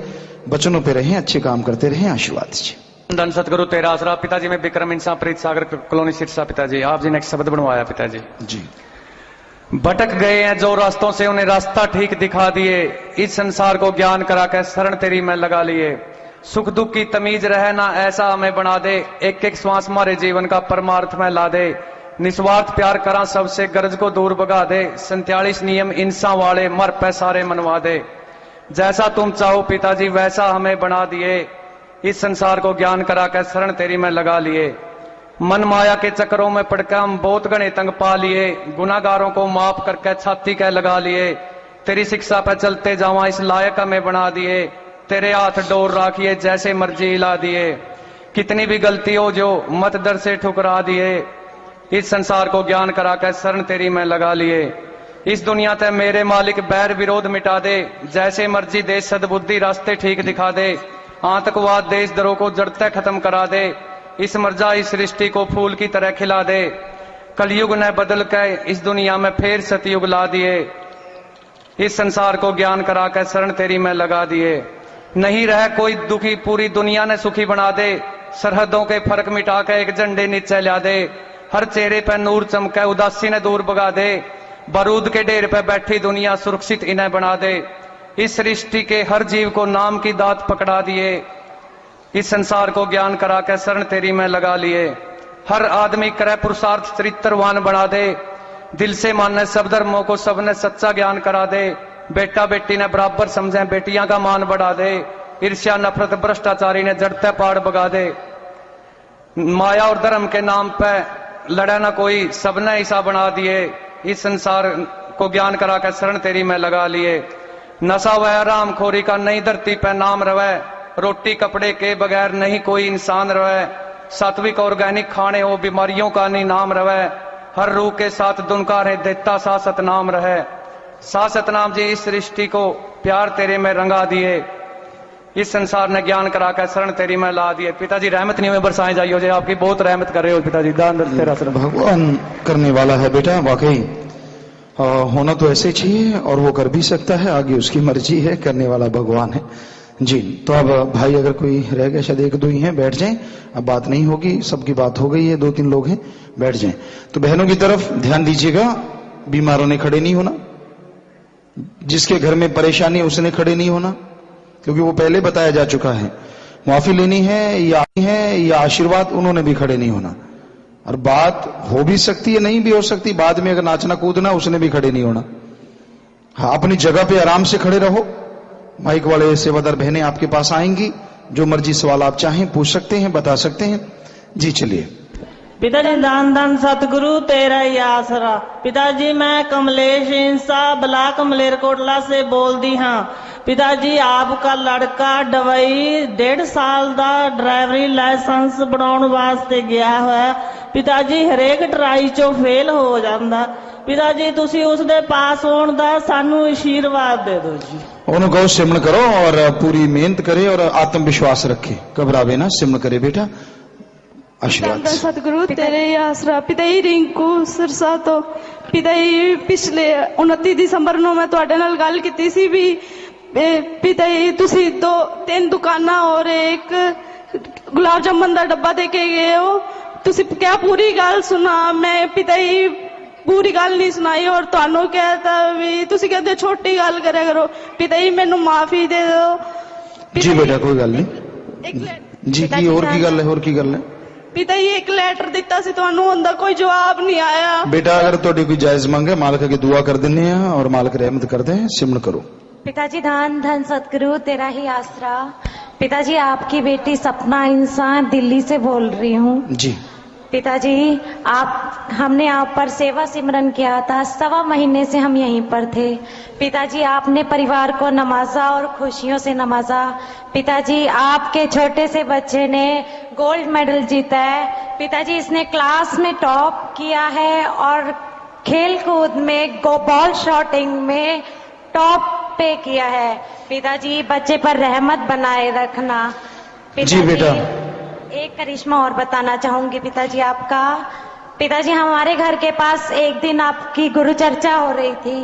बचनों पे रहें, अच्छे काम करते रहें, आशीर्वाद दीजिए। धन सतगुरु तेरा आसरा। पिताजी मैं विक्रम इंसान प्रीत सागर कॉलोनी सिरसा। पिताजी आप जी ने एक शब्द बनवाया। पिताजी जी भटक गए हैं जो रास्तों से, उन्हें रास्ता ठीक दिखा दिए। इस संसार को ज्ञान करा कर शरण तेरी में लगा लिए। सुख दुख की तमीज रहे ना ऐसा हमें बना दे। एक एक श्वास हमारे जीवन का परमार्थ में ला दे। निस्वार्थ प्यार करा सबसे, गर्ज को दूर भगा दे। 47 नियम इंसान वाले मर पे सारे मनवा दे। जैसा तुम चाहो पिताजी वैसा हमें बना दिए। इस संसार को ज्ञान करा कर शरण तेरी में लगा लिए। मन माया के चक्करों में पड़कर हम बहुत घने तंग पा लिए। गुनाहगारों को माफ करके छाती कह लगा लिए। तेरी शिक्षा पे चलते जावा इस लायक हमें बना दिए। तेरे हाथ डोर राखिए जैसे मर्जी हिला दिए। कितनी भी गलती हो जो मत दर से ठुकरा दिए। इस संसार को ज्ञान करा कर शरण तेरी में लगा लिए। इस दुनिया ते मेरे मालिक बैर विरोध मिटा दे। जैसे मर्जी दे सद्बुद्धि रास्ते ठीक दिखा दे। आतंकवाद देशद्रोह को जड़ते खत्म करा दे। इस मर्जाई सृष्टि को फूल की तरह खिला दे। कलयुग ने बदल के इस दुनिया में फिर सतयुग ला दिए। इस संसार को ज्ञान करा कर शरण तेरी में लगा दिए। नहीं रह कोई दुखी पूरी दुनिया ने सुखी बना दे। सरहदों के फर्क मिटा के एक झंडे नीचे ला दे। हर चेहरे पर नूर चमके उदासी ने दूर भगा दे। बारूद के ढेर पर बैठी दुनिया सुरक्षित इन्हें बना दे। इस सृष्टि के हर जीव को नाम की दात पकड़ा दिए। इस संसार को ज्ञान करा कर शरण तेरी में लगा लिए। हर आदमी करे पुरुषार्थ चरित्रवान बना दे। दिल से माने सब धर्मों को सबने सच्चा ज्ञान करा दे। बेटा बेटी ने बराबर समझे, बेटियां का मान बढ़ा दे। ईर्ष्या नफरत भ्रष्टाचारी ने जड़ते पहाड़ भगा दे। माया और धर्म के नाम पे लड़े ना कोई, सबने ऐसा बना दिए। इस संसार को ज्ञान करा कर शरण तेरी में लगा लिए। नशा व आराम खोरी का नई धरती पे नाम रवे। रोटी कपड़े के बगैर नहीं कोई इंसान रवे। सात्विक ऑर्गेनिक खाने हो बीमारियों का नहीं नाम रवे। हर रूह के साथ दुनकारे देता सा सतनाम रहे। सा सतनाम जी इस सृष्टि को प्यार तेरे में रंगा दिए। इस संसार ने ज्ञान करा कर शरण तेरी में ला दिए। पिताजी रहमत नहीं में बरसाए जाइयो जे आपकी बहुत रहमत कर रहे हो पिताजी। दान तेरा भगवान करने वाला है बेटा, वाकई होना तो ऐसे चाहिए और वो कर भी सकता है। आगे उसकी मर्जी है, करने वाला भगवान है। जी तो अब भाई अगर कोई रह गया, शायद एक दो ही हैं, बैठ जाएं। अब बात नहीं होगी, सबकी बात हो गई है। 2-3 लोग हैं, बैठ जाएं। तो बहनों की तरफ ध्यान दीजिएगा। बीमारों ने खड़े नहीं होना। जिसके घर में परेशानी है उसने खड़े नहीं होना, क्योंकि वो पहले बताया जा चुका है। माफी लेनी है या आशीर्वाद, उन्होंने भी खड़े नहीं होना। और बात हो भी सकती है, नहीं भी हो सकती। बाद में अगर नाचना कूदना, उसने भी खड़े नहीं होना। हाँ, अपनी जगह पे आराम से खड़े रहो। माइक वाले सेवादार बहनें आपके पास आएंगी। जो मर्जी सवाल आप चाहें पूछ सकते हैं, बता सकते हैं। जी चलिए। पिताजी दान दान सतगुरु तेरा ही आसरा। पिताजी मैं कमलेश इंसा ब्लाक मलेरकोटला से बोल दी हाँ। पिताजी आपका लड़का डबई 1.5 साल का ड्राइवरी लाइसेंस बनाने वास्ते गया है। पिताजी हरेक ट्राई चो फेल हो जाता। पिताजी तुसी उसके पास होने का सानू आशीर्वाद दे दो जी। उन्होंने कहो सिमरण करो और पूरी मेहनत करे और आत्मविश्वास रखे, घबरावे ना, सिमरण करे बेटा। आशीर्वाद सतगुरु तेरे ही आसरा। पिताई रिंकू सिरसा तो पिताई पिछले 29 दिसंबर ਨੂੰ मैं ਤੁਹਾਡੇ ਨਾਲ ਗੱਲ ਕੀਤੀ ਸੀ ਵੀ पिताई ਤੁਸੀਂ 2-3 ਦੁਕਾਨਾਂ और एक गुलाब जामुन ਦਾ ਡੱਬਾ ਦੇ ਕੇ ਗਏ ਹੋ। ਤੁਸੀਂ ਕਿਹਾ पूरी ਗੱਲ सुना, मैं पिताई पूरी गल नहीं सुनाई और ਤੁਹਾਨੂੰ कहता भी ਤੁਸੀਂ कहते छोटी गल करा करो। पिताई मैनू माफी दे दो। जी बेटा कोई गल नहीं जी। की और की गल है? पिता जी एक लेटर दिता सी तुहानू उनका कोई जवाब नहीं आया। बेटा अगर थोड़ी कोई जायज मंग है मालिक की दुआ कर देने हैं और मालिक रहमत कर दे, सिमरन करो। पिताजी धन धन सतगुरु तेरा ही आसरा। पिताजी आपकी बेटी सपना इंसान दिल्ली से बोल रही हूँ। जी पिताजी हमने आप पर सेवा सिमरन किया था, 1.25 महीने से हम यहीं पर थे। पिताजी आपने परिवार को नवाजा और खुशियों से नवाजा। पिताजी आपके छोटे से बच्चे ने गोल्ड मेडल जीता है। पिताजी इसने क्लास में टॉप किया है और खेल कूद में बॉल शॉटिंग में टॉप पे किया है। पिताजी बच्चे पर रहमत बनाए रखना। जी बेटा। एक करिश्मा और बताना चाहूंगी पिताजी आपका। पिताजी हमारे घर के पास एक दिन आपकी गुरु चर्चा हो रही थी।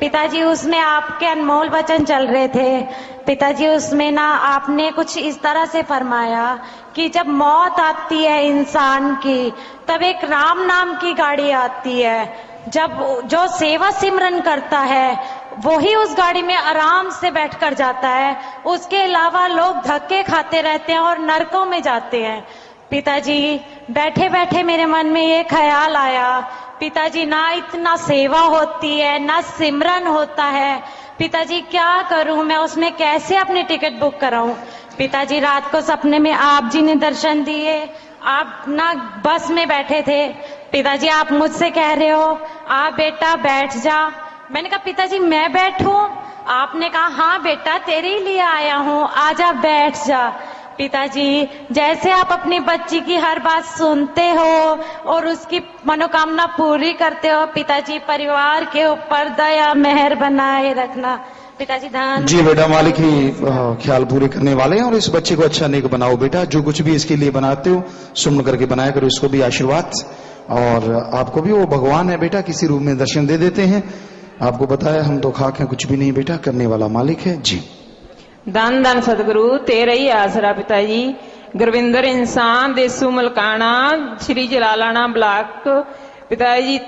पिताजी उसमें आपके अनमोल वचन चल रहे थे। पिताजी उसमें ना आपने कुछ इस तरह से फरमाया कि जब मौत आती है इंसान की तब एक राम नाम की गाड़ी आती है। जब जो सेवा सिमरन करता है वही उस गाड़ी में आराम से बैठकर जाता है, उसके अलावा लोग धक्के खाते रहते हैं और नरकों में जाते हैं। पिताजी बैठे बैठे मेरे मन में ये ख्याल आया, पिताजी ना इतना सेवा होती है ना सिमरन होता है। पिताजी क्या करूं मैं, उसमें कैसे अपनी टिकट बुक कराऊं। पिताजी रात को सपने में आप जी ने दर्शन दिए। आप ना बस में बैठे थे। पिताजी आप मुझसे कह रहे हो आप बेटा बैठ जा। मैंने कहा पिताजी मैं बैठूं? आपने कहा हाँ बेटा तेरे ही लिए आया हूँ, आजा बैठ जा। पिताजी जैसे आप अपनी बच्ची की हर बात सुनते हो और उसकी मनोकामना पूरी करते हो, पिताजी परिवार के ऊपर दया मेहर बनाए रखना। पिताजी धन। जी बेटा मालिक ही ख्याल पूरे करने वाले हैं और इस बच्चे को अच्छा नेक बनाओ बेटा। जो कुछ भी इसके लिए बनाते हो सुमन करके बनाया करो, इसको भी आशीर्वाद। और आपको भी वो भगवान है बेटा, किसी रूप में दर्शन दे देते हैं। आपको बताया हम तो खाक हैं, कुछ भी नहीं बेटा, करने वाला मालिक है। जी धन धन सतगुरु तेरा ही आसरा। पिताजी गुरविंदर इंसान देसू मलकाना श्री जलालाना ब्लाक। पिताजी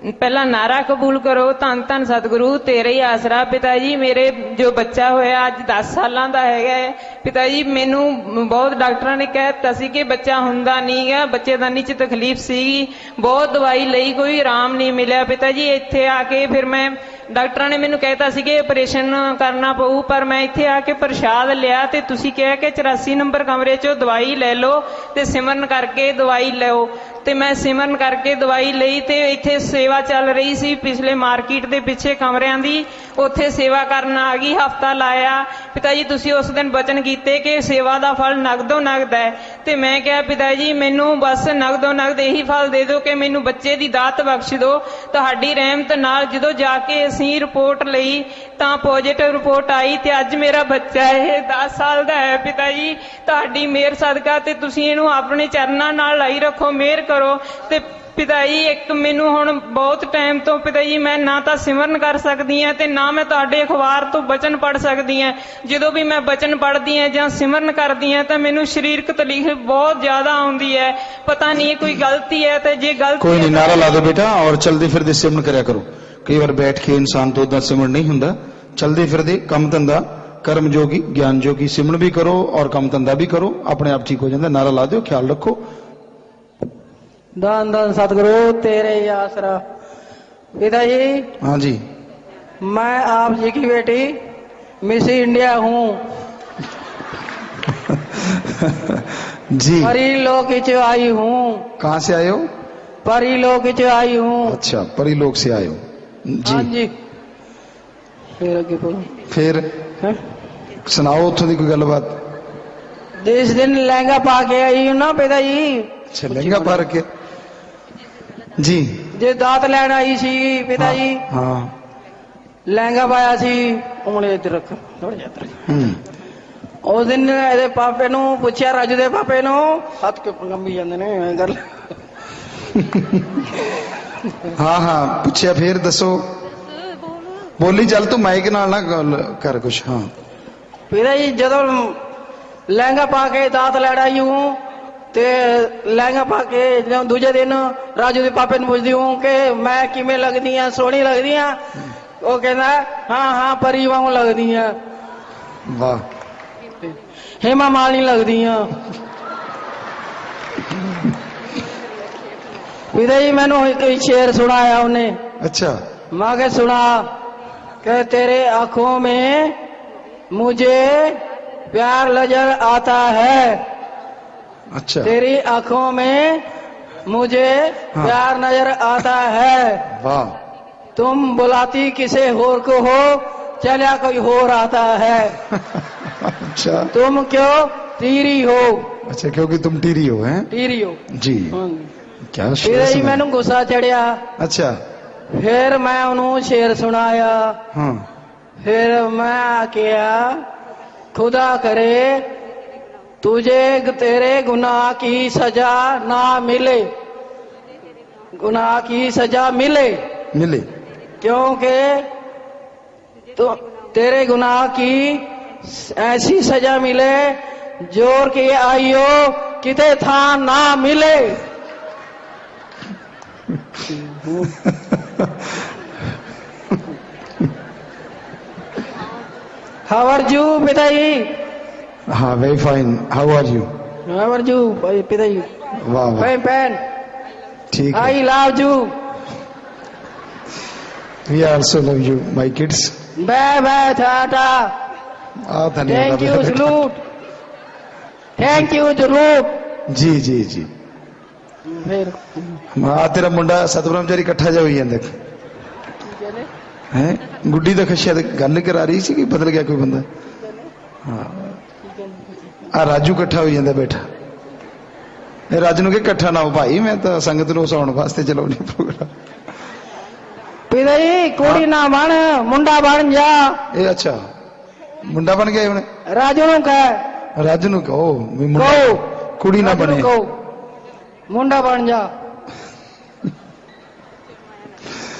पहला नारा कबूल करो धन धन सतगुरु तेरा ही आसरा। पिताजी मेरे जो बच्चा होया अज 10 सालां दा है। पिताजी मैनू बहुत डॉक्टरां ने कह दिता सी कि बच्चा हुंदा नहीं है, बच्चेदानी च तकलीफ सी, बहुत दवाई लई कोई आराम नहीं मिलिया। पिताजी इत्थे आके फिर मैं डॉक्टरां ने मैनू कहता सी कि ऑपरेशन करना पऊ, पर मैं इत्थे आके प्रसाद लिया ते तुसी कहा कि 84 नंबर कमरे चो दवाई ले लो ते सिमरन करके दवाई लो। ते मैं सिमरन करके दवाई लई ते इत्थे सेवा चल रही सी पिछले मार्केट दे पिछे कमरियां दी, उत्थे सेवा करन आ गई, हफ्ता लाया। पिताजी तुसी उस दिन वचन कीते कि सेवा दा फल नगदो नगद है, ते मैं कहा पिताजी मैनू बस नगदो नगद यही फल दे दो कि मैनू बच्चे दी दात बख्श दो। तुहाडी रहमत नाल जदों जाके असीं रिपोर्ट लई तां पॉजिटिव रिपोर्ट आई ते अज मेरा बच्चा है 10 साल दा है। पिताजी तुहाडी मेहर सदका ते तुसी इहनू अपने चरनां नाल लाई रखो, मेहर करो। ते पिताजी एक मैनू हुण बहुत टाइम तो पिताजी मैं ना तो सिमरन कर सकती हाँ ते ना मैं तुहाडे अखबार तो बचन पढ़ सकती हाँ। जदों भी मैं बचन पढ़दी हाँ जां सिमरन करदी हाँ तो मैनू शरीरक तकलीफ बहुत ज्यादा आउंदी है। पता नहीं कोई गलती है तो जे गलती कोई नहीं, नारा ला दो बेटा और चलते फिरदे सिमरन करया करो। कई बार बैठ के इंसान तो उदा सिमरन नहीं हुंदा। चलते फिरदे कम धंधा कर्म जोगी ज्ञान जोगी सिमरन भी करो और कम धंधा भी करो, अपने आप ठीक हो जाता। नारा ला दो, ख्याल रखो। धन धन सतगुरु तेरे ही आसरा। पिताजी हाँ जी मैं आप जी की बेटी मिस इंडिया हूँ। जी परिलोक से आई हूँ। कहाँ से आए हो? परिलोक से आई हूँ। अच्छा परिलोक से आए हो जी। हाँ जी फिर आगे बोलो। फिर सुनाओ उथों दी कोई गलबात। जिस दिन लहंगा पा के आई हूँ ना पिताजी। अच्छा लहंगा पा के जी जे दात लैन आई सी पिताजी। हाँ लहंगा पाया सी उंगली इधर रख थोड़ा ज्यादा। उस दिन ਇਹਦੇ ਪਾਪੇ ਨੂੰ ਪੁੱਛਿਆ ਰਾਜੂ ਦੇ ਪਾਪੇ ਨੂੰ ਹੱਥ ਕਿਉਂ ਕੰਬੀ ਜਾਂਦੇ ਨੇ ਐਂ ਕਰ। हाँ हाँ पूछया फिर दसो बोली चल तू माइक नाल ना कर कुछ। हाँ पिताजी ਜਦੋਂ लहंगा पा के दात लैन आई हूँ ते लहंगा पा के दूजे दिन राजू के पापे ने पूछती हूँ कि मैं किमें लगदी हाँ, सोहनी लगदी हाँ। वो कहना हाँ हाँ परी वांगू लगदी हाँ। वाह हेमा मालिनी लगदी हाँ। पिता जी मैंने कोई शेर सुनाया उन्हें। अच्छा। माँ के सुना कि तेरे आंखों में मुझे प्यार नजर आता है। अच्छा। तेरी आंखों में मुझे प्यार नजर आता है। वाह। तुम बुलाती किसे होर को हो, चलिया कोई होर आता है। अच्छा। तुम क्यों टीरी हो? अच्छा, क्योंकि तुम टीरी हो हैं? टीरी हो जी। क्या शेर फिर सुनाया? मैंने गुस्सा चढ़िया। अच्छा। फिर मैं उन्होंने शेर सुनाया। हाँ। फिर मैं किया खुदा करे तुझे तेरे गुनाह की सजा ना मिले, गुनाह की सजा मिले मिले, क्योंकि तो तेरे गुनाह की ऐसी सजा मिले जोर की आइयो किते था ना मिले। How are you, पिताजी? हाँ, very fine. How are you? How are you, पिताजी? वाह वाह। Fine, fine. ठीक है। I love you. We also love you, my kids. Bye bye, Tata. धन्यवाद। Thank you, salute. Thank you, salute. जी जी जी। फिर हाँ, तेरा मुंडा सतब्रह्मचारी इकट्ठा जा होई ਜਾਂਦਾ है। गुड्डी तो शायद गल करा रही सी कि बदल गया कोई बंदा। हाँ, आ राजू इकट्ठा हो जाता बैठा। राजू ने इकट्ठा ना हो भाई, मैं तो संगत नूं हसाउण वास्ते चलाउणी प्रोग्राम। पिताजी कुड़ी ना बन, मुंडा बन जा। ए अच्छा, मुंडा बन गया उन्हें? राजू नु कह, राजू नु कहो भी मुंडा कुड़ी ना बने, मुंडा बन जा।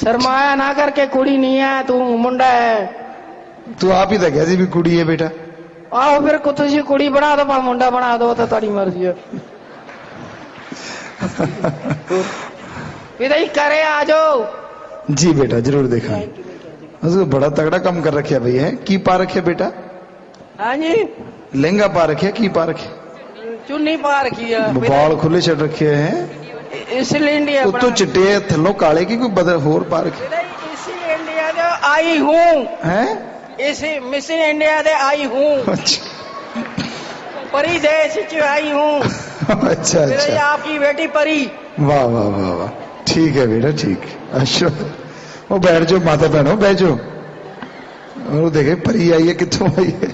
शर्माया ना करके कुड़ी नहीं है, तू मुंडा है। तू आप ही तो कह सी भी कुड़ी है बेटा। आओ फिर तुझी कुड़ी बना दो, मुंडा बना दो, तो तारी मर्जी है। पिताजी करे आ जाओ। जी बेटा, जरूर देखा। उसको बड़ा तगड़ा काम कर रखे भाई है। की पा रखे बेटा? हाँ जी। लहंगा पा रखे, की पा रखे? चुन्नी पा रखी है। बाल खुले छड़ रखे हैं। इसलिए इंडिया तो चिट्टे थल्लों काले की कोई बदल होर पा रखे? इसी इंडिया से आई हूँ। हैं? इसी मिस इंडिया से आई हूँ। परी देश से आई हूँ। अच्छा अच्छा। आपकी बेटी परी। वाह वाह वाह वाह। ठीक है बेटा, ठीक है। अच्छा, वो बैठ जाओ माता बहनों, बैठ जाओ। और देखे परी आई है, कितों आई है।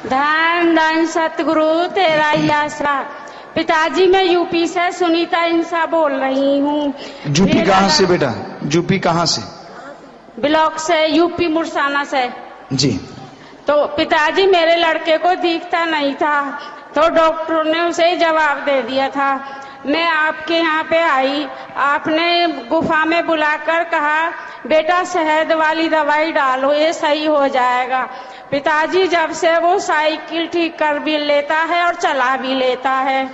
धन धन सतगुरु तेरा ही आसरा। पिताजी मैं यूपी से सुनीता इंसा बोल रही हूँ। यूपी कहाँ से बेटा? यूपी कहाँ से? ब्लॉक से, यूपी मुरसाना से। जी। तो पिताजी मेरे लड़के को दिखता नहीं था, तो डॉक्टरों ने उसे जवाब दे दिया था। मैं आपके यहाँ पे आई, आपने गुफा में बुलाकर कहा बेटा शहद वाली दवाई डालो, ये सही हो जाएगा। पिताजी जब से वो साइकिल ठीक कर भी लेता है और चला भी लेता है।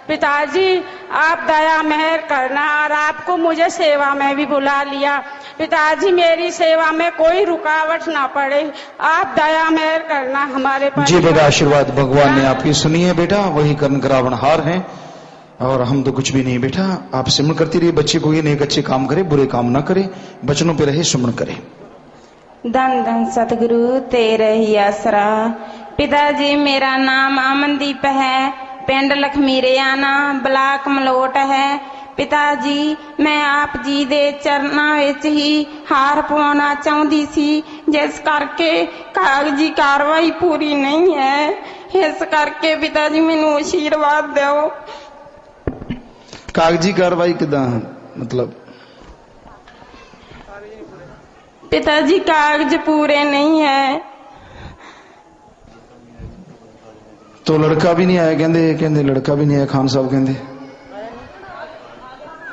पिताजी आप दया मेहर करना, और आपको मुझे सेवा में भी बुला लिया। पिताजी मेरी सेवा में कोई रुकावट ना पड़े, आप दया मेहर करना हमारे पास। जी बेटा, आशीर्वाद भगवान ने आपकी सुनी है बेटा, वही कर्ण करावनहार हैं और हम तो कुछ भी नहीं बेटा। आप सिमरण करती रहिए, बच्चे को ये नेक अच्छे काम करे, बुरे काम ना करे, बचनों पे रहे, सिमरण करे। धन धन सतगुरु तेरे ही आसरा। पिताजी मेरा नाम अमनदीप है, पिंड लखमीरियाना, ब्लाक मलोट है। पिताजी मैं आप जी दे चरनां विच ही हार पाउणा चाहुंदी सी, जिस करके कागजी कार्रवाई पूरी नहीं है, इस करके पिताजी मैनूं आशीर्वाद दिओ। कागजी कार्रवाई किदां मतलब? पिताजी कागज पूरे नहीं है। तो लड़का भी नहीं आया कहंदे? कहंदे लड़का भी नहीं आया, खान साहब कहंदे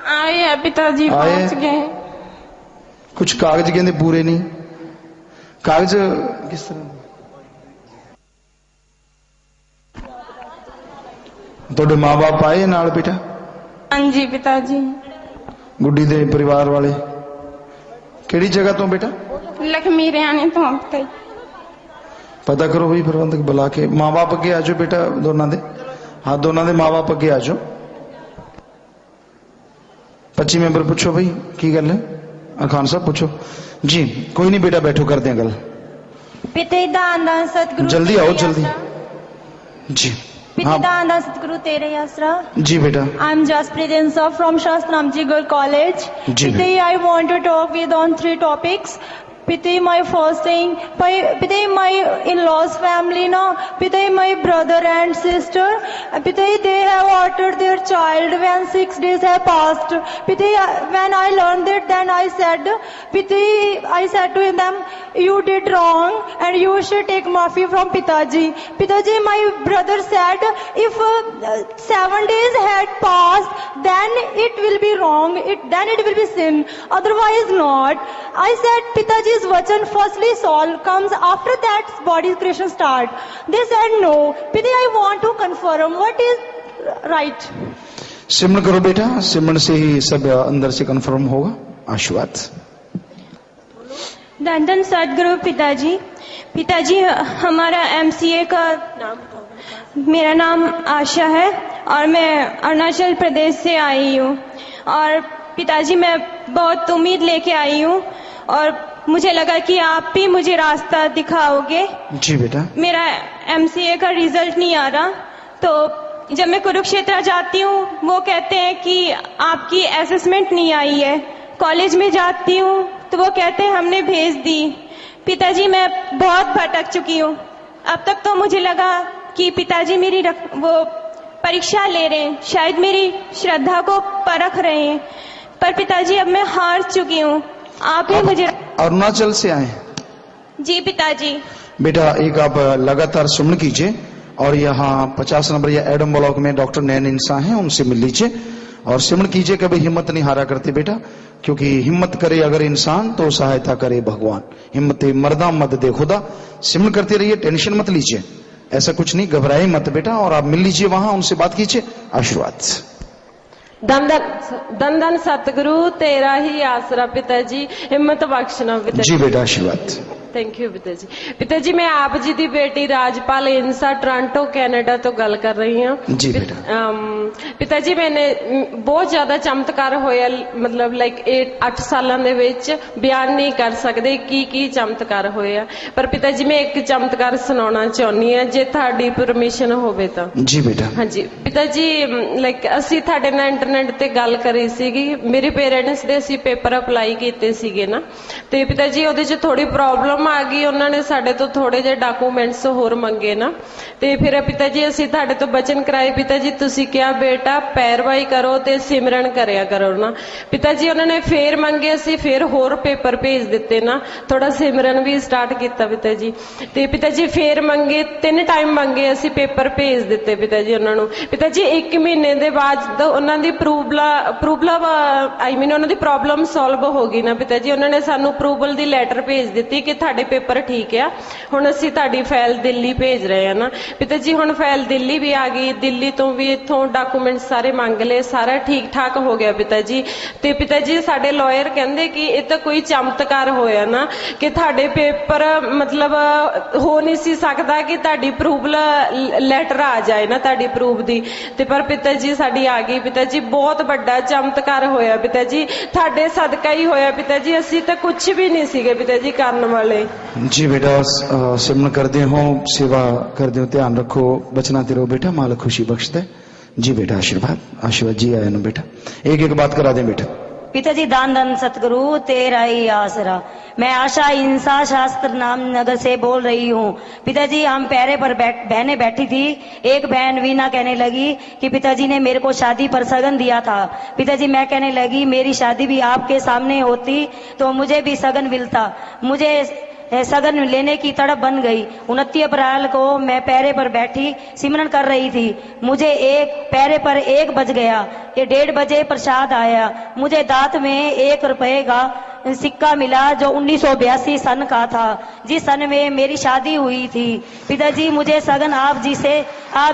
आए है पिताजी, पहुंच गए। कुछ कागज कहंदे पूरे नहीं। कागज किस तरह? ਤੁਹਾਡੇ माँ-बाप आए नाल बेटा? हाँ जी पिताजी। गुड्डी दे परिवार वाले ਕਿਹੜੀ जगह तो बेटा? लखमीरियाने तो पता करो भाई, प्रबंधक बुला के। माँ बाप अगे आ जाओ बेटा दोनों दे। हाँ दोनों के माँ बाप अगे आ जाओ। 25 मैंबर पूछो भाई की गल है। खान साहब पूछो जी। कोई नहीं बेटा बैठो कर दें गल। जल्दी आओ जल्दी जी। Pitidanda Sadhguru Tere Asra. जी बेटा। I'm Jaspreet Insa from Shastramji Girl College. Ji Piti, I want to talk with on 3 topics. Piti, my first thing, Piti, my in-laws family, no, Piti, my brother and sister, Piti, they have ordered their child when 6 days have passed. Piti, when I learned it, then I said, Piti, I said to them, you did wrong and you should take maafi from Pitaji. Pitaji, my brother said, if 7 days had passed, then it will be wrong, then it will be sin, otherwise not. I said, Pitaji's vachan firstly soul comes, after that body's creation start. They said no. Piti, I want to confirm what is right. सिमरन करो बेटा, सिमरन से ही सब अंदर से कंफर्म होगा। आशीर्वाद। धन सदगुरु पिताजी। पिताजी हमारा MCA का मेरा नाम आशा है और मैं अरुणाचल प्रदेश से आई हूँ। और पिताजी मैं बहुत उम्मीद लेके आई हूँ और मुझे लगा कि आप भी मुझे रास्ता दिखाओगे। जी बेटा। मेरा MCA का रिजल्ट नहीं आ रहा, तो जब मैं कुरुक्षेत्र जाती हूँ वो कहते हैं कि आपकी असेसमेंट नहीं आई है। कॉलेज में जाती हूँ तो वो कहते हैं हमने भेज दी। पिताजी मैं बहुत भटक चुकी हूँ। अब तक तो मुझे लगा कि पिताजी मेरी वो परीक्षा ले रहे हैं, शायद मेरी श्रद्धा को परख रहे हैं, पर पिताजी अब मैं हार चुकी हूँ। आप ही मुझे। अरुणाचल से आए? जी पिताजी। बेटा एक आप लगातार सुमन कीजिए और यहाँ 50 नंबर या एडम ब्लॉक में डॉक्टर नैन इंसान हैं, उनसे मिल लीजिए और सिमरन कीजिए। कभी हिम्मत नहीं हारा करते बेटा, क्योंकि हिम्मत करे अगर इंसान तो सहायता करे भगवान। हिम्मत मर्दा मत दे खुदा। सिमरन करते रहिए, टेंशन मत लीजिए, ऐसा कुछ नहीं, घबराए मत बेटा। और आप मिल लीजिए वहां, उनसे बात कीजिए। आशीर्वाद। धन धन सतगुरु तेरा ही आसरा पिताजी, हिम्मत बख्शना पिताजी। जी बेटा आशीर्वाद। थैंक यू पिताजी। पिताजी मैं आप जी की बेटी राजपाल इंसा टोरंटो कैनेडा तो गल कर रही हूँ। जी बेटा। पिताजी मैंने बहुत ज्यादा चमत्कार होया, मतलब लाइक 8 सालों ਦੇ ਵਿੱਚ ਬਿਆਨ नहीं कर सकते की चमत्कार होया, पर पिताजी मैं एक चमत्कार सुनाना चाहनी है जे ਤੁਹਾਡੀ परमिशन होवे तो। जी बेटा। हाँ जी पिताजी, लाइक ਅਸੀਂ ਤੁਹਾਡੇ ਨਾਲ इंटरनेट ਤੇ ਗੱਲ ਕਰੀ ਸੀਗੀ। ਮੇਰੇ ਪੇਰੈਂਟਸ ਦੇ ਅਸੀਂ ਪੇਪਰ ਅਪਲਾਈ ਕੀਤੇ ਸੀਗੇ ਨਾ, ਤੇ ਪਿਤਾਜੀ ਉਹਦੇ 'ਚ ਥੋੜੀ ਪ੍ਰੋਬਲਮ ਆ ਗਈ। ਉਹਨਾਂ ਨੇ ਸਾਡੇ ਤੋਂ ਥੋੜੇ ਜਿਹੇ ਡਾਕੂਮੈਂਟਸ ਹੋਰ ਮੰਗੇ ਨਾ, ਤੇ ਫਿਰ ਪਿਤਾ ਜੀ ਅਸੀਂ ਤੁਹਾਡੇ ਤੋਂ ਬਚਨ ਕਰਾਏ। ਪਿਤਾ ਜੀ ਤੁਸੀਂ ਕਿਹਾ ਬੇਟਾ ਪੈਰਵਾਈ ਕਰੋ ਤੇ ਸਿਮਰਨ ਕਰਿਆ ਕਰੋ ਨਾ। ਪਿਤਾ ਜੀ ਉਹਨਾਂ ਨੇ ਫੇਰ ਮੰਗੇ, ਅਸੀਂ ਫੇਰ ਹੋਰ ਪੇਪਰ ਭੇਜ ਦਿੱਤੇ ਨਾ, ਥੋੜਾ ਸਿਮਰਨ ਵੀ ਸਟਾਰਟ ਕੀਤਾ ਪਿਤਾ ਜੀ। ਤੇ ਪਿਤਾ ਜੀ ਫੇਰ ਮੰਗੇ, 3 ਟਾਈਮ ਮੰਗੇ, ਅਸੀਂ ਪੇਪਰ ਭੇਜ ਦਿੱਤੇ ਪਿਤਾ ਜੀ ਉਹਨਾਂ ਨੂੰ। ਪਿਤਾ ਜੀ 1 ਮਹੀਨੇ ਦੇ ਬਾਅਦ ਉਹਨਾਂ ਦੀ ਉਹਨਾਂ ਦੀ ਪ੍ਰੋਬਲਮ ਸੋਲਵ ਹੋ ਗਈ ਨਾ ਪਿਤਾ ਜੀ। ਉਹਨਾਂ ਨੇ ਸਾਨੂੰ ਅਪਰੂਵਲ ਦੀ ਲੈਟਰ ਭੇਜ ਦਿੱਤੀ ਕਿ ਤੁਹਾਡੇ पेपर ठीक है, हुण असीं तुहाडी फाइल दिल्ली भेज रहे हैं ना पिता जी। हुण फाइल दिल्ली भी आ गई, दिल्ली तो भी इत्थों डॉकूमेंट सारे मंग ले, सारा ठीक ठाक हो गया पिता जी। ते पिता जी साडे लॉयर कहंदे कि ये तो कोई चमत्कार होया ना कि तुहाडे पेपर मतलब हो नहीं सी सकदा कि तुहाडी अप्रूवल लैटर आ जाए ना तुहाडी अप्रूव दी, ते पर पिता जी साडी आ गई पिता जी। बहुत बड़ा चमत्कार होया पिता जी, तुहाडे सदका ही होया पिता जी। असीं तां कुछ भी नहीं सीगे पिता जी करन वाले। जी बेटा सिमरन करते हो, सेवा करते हो, ध्यान रखो, बचनाते रहो बेटा, मालिक खुशी बख्शता है। जी बेटा आशीर्वाद। आशीर्वाद जी आया ना बेटा, एक एक बात करा दे बेटा। पिताजी दान धन सतगुरु तेरा ही आसरा। मैं आशा इंसा शास्त्र नाम नगर से बोल रही हूँ। पिताजी हम पैरे पर बहनें बैठी थी, एक बहन वीना कहने लगी कि पिताजी ने मेरे को शादी पर सगन दिया था। पिताजी मैं कहने लगी मेरी शादी भी आपके सामने होती तो मुझे भी सगन मिलता। मुझे सगन लेने की तड़प बन गई। 29 अप्रैल को मैं पैरे पर बैठी सिमरन कर रही थी, मुझे एक पैरे पर 1 बज गया। ये 1:30 बजे प्रसाद आया, मुझे दांत में 1 रुपए का सिक्का मिला जो 1982 सन का था, जिस सन में मेरी शादी हुई थी। पिताजी मुझे सगन आप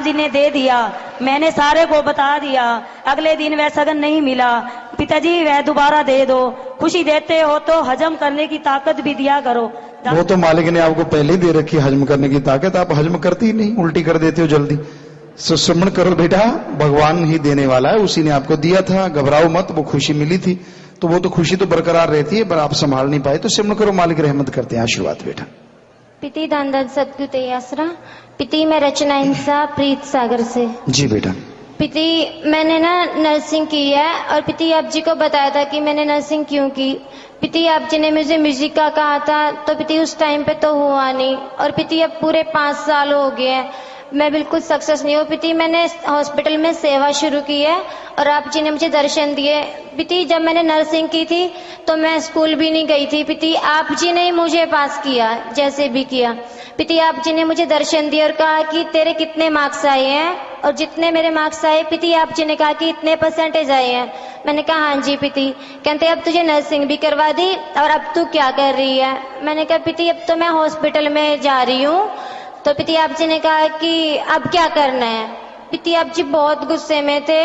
जी ने दे दिया, मैंने सारे को बता दिया। अगले दिन वह सगन नहीं मिला। पिताजी वह दोबारा दे दो, खुशी देते हो तो हजम करने की ताकत भी दिया करो। वो तो मालिक ने आपको पहले ही दे रखी हजम करने की ताकत, आप हजम करती ही नहीं, उल्टी कर देते हो जल्दी। सो श्रवण करो बेटा, भगवान ही देने वाला है, उसी ने आपको दिया था, घबराओ मत, वो खुशी मिली थी तो वो तो खुशी तो बरकरार रहती है, पर आप संभाल नहीं पाए तो श्रवण करो, मालिक रहमत करते हैं। आशीर्वाद बेटा। पिति धन धन सतगुरु तेरी आसरा। पिति मैं रचना इंसा प्रीत सागर से। जी बेटा। पिति मैंने ना नर्सिंग की है और पिति आप जी को बताया था कि मैंने नर्सिंग क्यों की। पिति आप जी ने मुझे म्यूजिक का कहा था तो पिति उस टाइम पे तो हुआ नहीं, और पिति अब पूरे 5 साल हो गए हैं, मैं बिल्कुल सक्सेस नहीं हूँ। पिति मैंने हॉस्पिटल में सेवा शुरू की है और आप जी ने मुझे दर्शन दिए। पिति जब मैंने नर्सिंग की थी तो मैं स्कूल भी नहीं गई थी, पिति आप जी ने ही मुझे पास किया जैसे भी किया। पिति आप जी ने मुझे दर्शन दिए और कहा कि तेरे कितने मार्क्स आए हैं, और जितने मेरे मार्क्स आए पिति आप जी ने कहा कि इतने परसेंटेज आए हैं। मैंने कहा हाँ जी पिति। कहते अब तुझे नर्सिंग भी करवा दी और अब तू क्या कर रही है। मैंने कहा पिति अब तो मैं हॉस्पिटल में जा रही हूँ। तो पिति आप जी ने कहा कि अब क्या करना है। पिति आप जी बहुत गुस्से में थे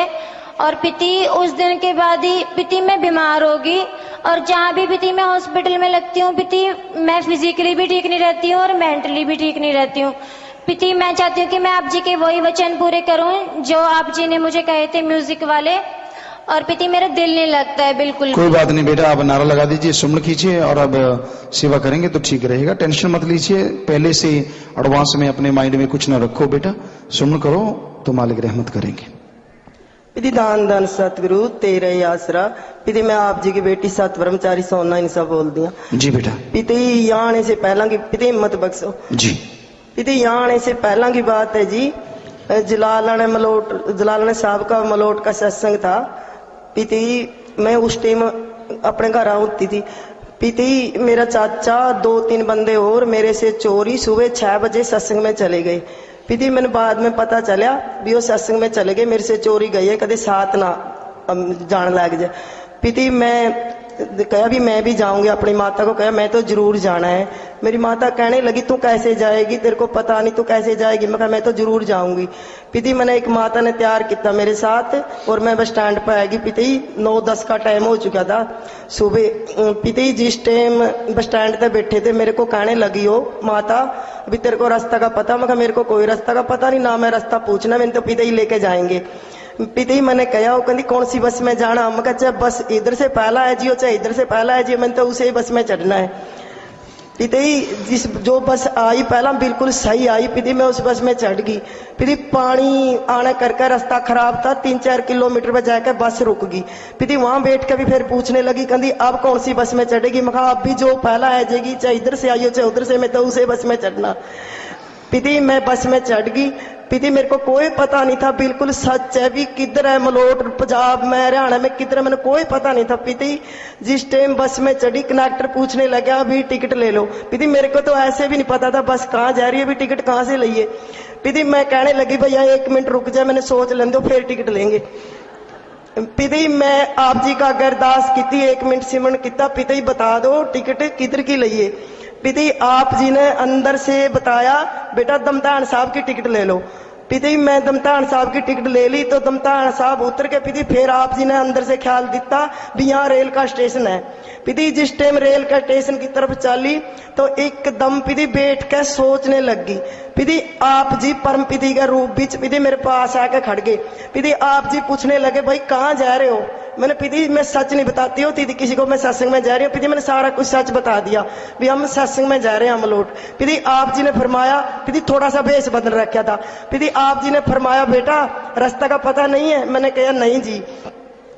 और पिति उस दिन के बाद ही पिति मैं बीमार होगी, और जहाँ भी पिति मैं हॉस्पिटल में लगती हूँ पिति मैं फिजिकली भी ठीक नहीं रहती हूँ और मेंटली भी ठीक नहीं रहती हूँ। पिति मैं चाहती हूँ कि मैं आप जी के वही वचन पूरे करूँ जो आप जी ने मुझे कहे थे म्यूजिक वाले, और पिति मेरा दिल नहीं लगता है बिल्कुल। कोई बात नहीं बेटा, आप नारा लगा दीजिए, सुमन कीजिए और अब सेवा करेंगे तो ठीक रहेगा, टेंशन मत लीजिए। पहले से एडवांस में अपने माइंड में कुछ न रखो बेटा, सुमन करो तो मालिक रहमत करेंगे। पिति दान दान सतगुरु तेरा ही आसरा। पिति मैं आप जी की बेटी सत ब्रह्मचारी सोना इंसा बोल दिया। जी बेटा। पिति यहाँ आने से पहला की पिति हिम्मत बख्शो जी। पिति यहाँ आने से पहला की बात है जी, जलालने साहब का मलोट का सत्संग था। पिति मैं उस टाइम अपने घर होती थी। पिति मेरा चाचा 2-3 बंदे और मेरे से चोरी सुबह 6 बजे सत्संग में चले गए। पिति मैंने बाद में पता चला भी वो सत्संग में चले गए, मेरे से चोरी गई है, कदे साथ ना जान लग जाए। पिति मैं कहा भी मैं भी जाऊंगी, अपनी माता को कहा मैं तो जरूर जाना है। मेरी माता कहने लगी तू कैसे जाएगी, तेरे को पता नहीं तू कैसे जाएगी। मैं कहा मैं तो जरूर जाऊंगी। पिति मैंने एक माता ने तैयार किया मेरे साथ और मैं बस स्टैंड पर आएगी। पिति 9-10 का टाइम हो चुका था सुबह। पिति जिस टाइम बस स्टैंड पे बैठे थे मेरे को कहने लगी हो माता अभी तेरे को रास्ता का पता। मैं कहा मेरे को कोई रास्ता का पता नहीं, ना मैं रास्ता पूछना, मैंने तो पिता ही लेके जाएंगे। पिता मैंने कहा वो कहती कौन सी बस में जाना। मैं कहा चाहे बस इधर से पहला है जी, चाहे इधर से पहला है जी, मैंने तो उसे बस में चढ़ना है। पिता जिस जो बस आई पहला बिल्कुल सही आई। पिता मैं उस बस में चढ़ गई। पिता पानी आने करके रास्ता खराब था, 3-4 किलोमीटर पर जाकर बस रुक गई। पिता वहां बैठ के भी फिर पूछने लगी, कहती अब कौन सी बस में चढ़ेगी। मैं कहा अब भी जो पहला है जाएगी, चाहे इधर से आई हो चाहे उधर से, मैं तो उसे बस में चढ़ना। पिता मैं बस में चढ़ गई। पिता मेरे को कोई पता नहीं था, बिल्कुल सच है भी किधर है मलोट पंजाब में हरियाणा में किधर, मैंने कोई पता नहीं था। पिता जिस टाइम बस में चढ़ी कंडक्टर पूछने लगा अभी टिकट ले लो। पिता मेरे को तो ऐसे भी नहीं पता था बस कहाँ जा रही है, अभी टिकट कहाँ से लइए। पिता मैं कहने लगी भैया 1 मिनट रुक जाए, मैंने सोच लें दो फिर टिकट लेंगे। पिता मैं आप जी का अरदास की 1 मिनट सिमरन किया, पिता बता दो टिकट किधर की लइए। पिता आप जी ने अंदर से बताया बेटा दमतान साहब की टिकट ले लो। पिता मैं दमतान साहब की टिकट ले ली तो दमतान साहब उतर के पिता फिर आप जी ने अंदर से ख्याल दिता भी यहाँ रेल का स्टेशन है। पिता जिस टाइम रेल का स्टेशन की तरफ चली तो एकदम पिता बैठ के सोचने लगी। पिता आप जी परम पिता का रूप बीच पिता मेरे पास आके खड़ गए। पिता आप जी पूछने लगे भाई कहाँ जा रहे हो। मैंने पिता मैं सच नहीं बताती हूँ दीदी किसी को, मैं सत्संग में जा रही हूँ। पिता मैंने सारा कुछ सच बता दिया भी हम सत्संग में जा रहे हैं मलोट। पिता आप जी ने फरमाया, पिता थोड़ा सा भेष बदल रखा था। पिता आप जी ने फरमाया बेटा रास्ता का पता नहीं है। मैंने कहा नहीं जी।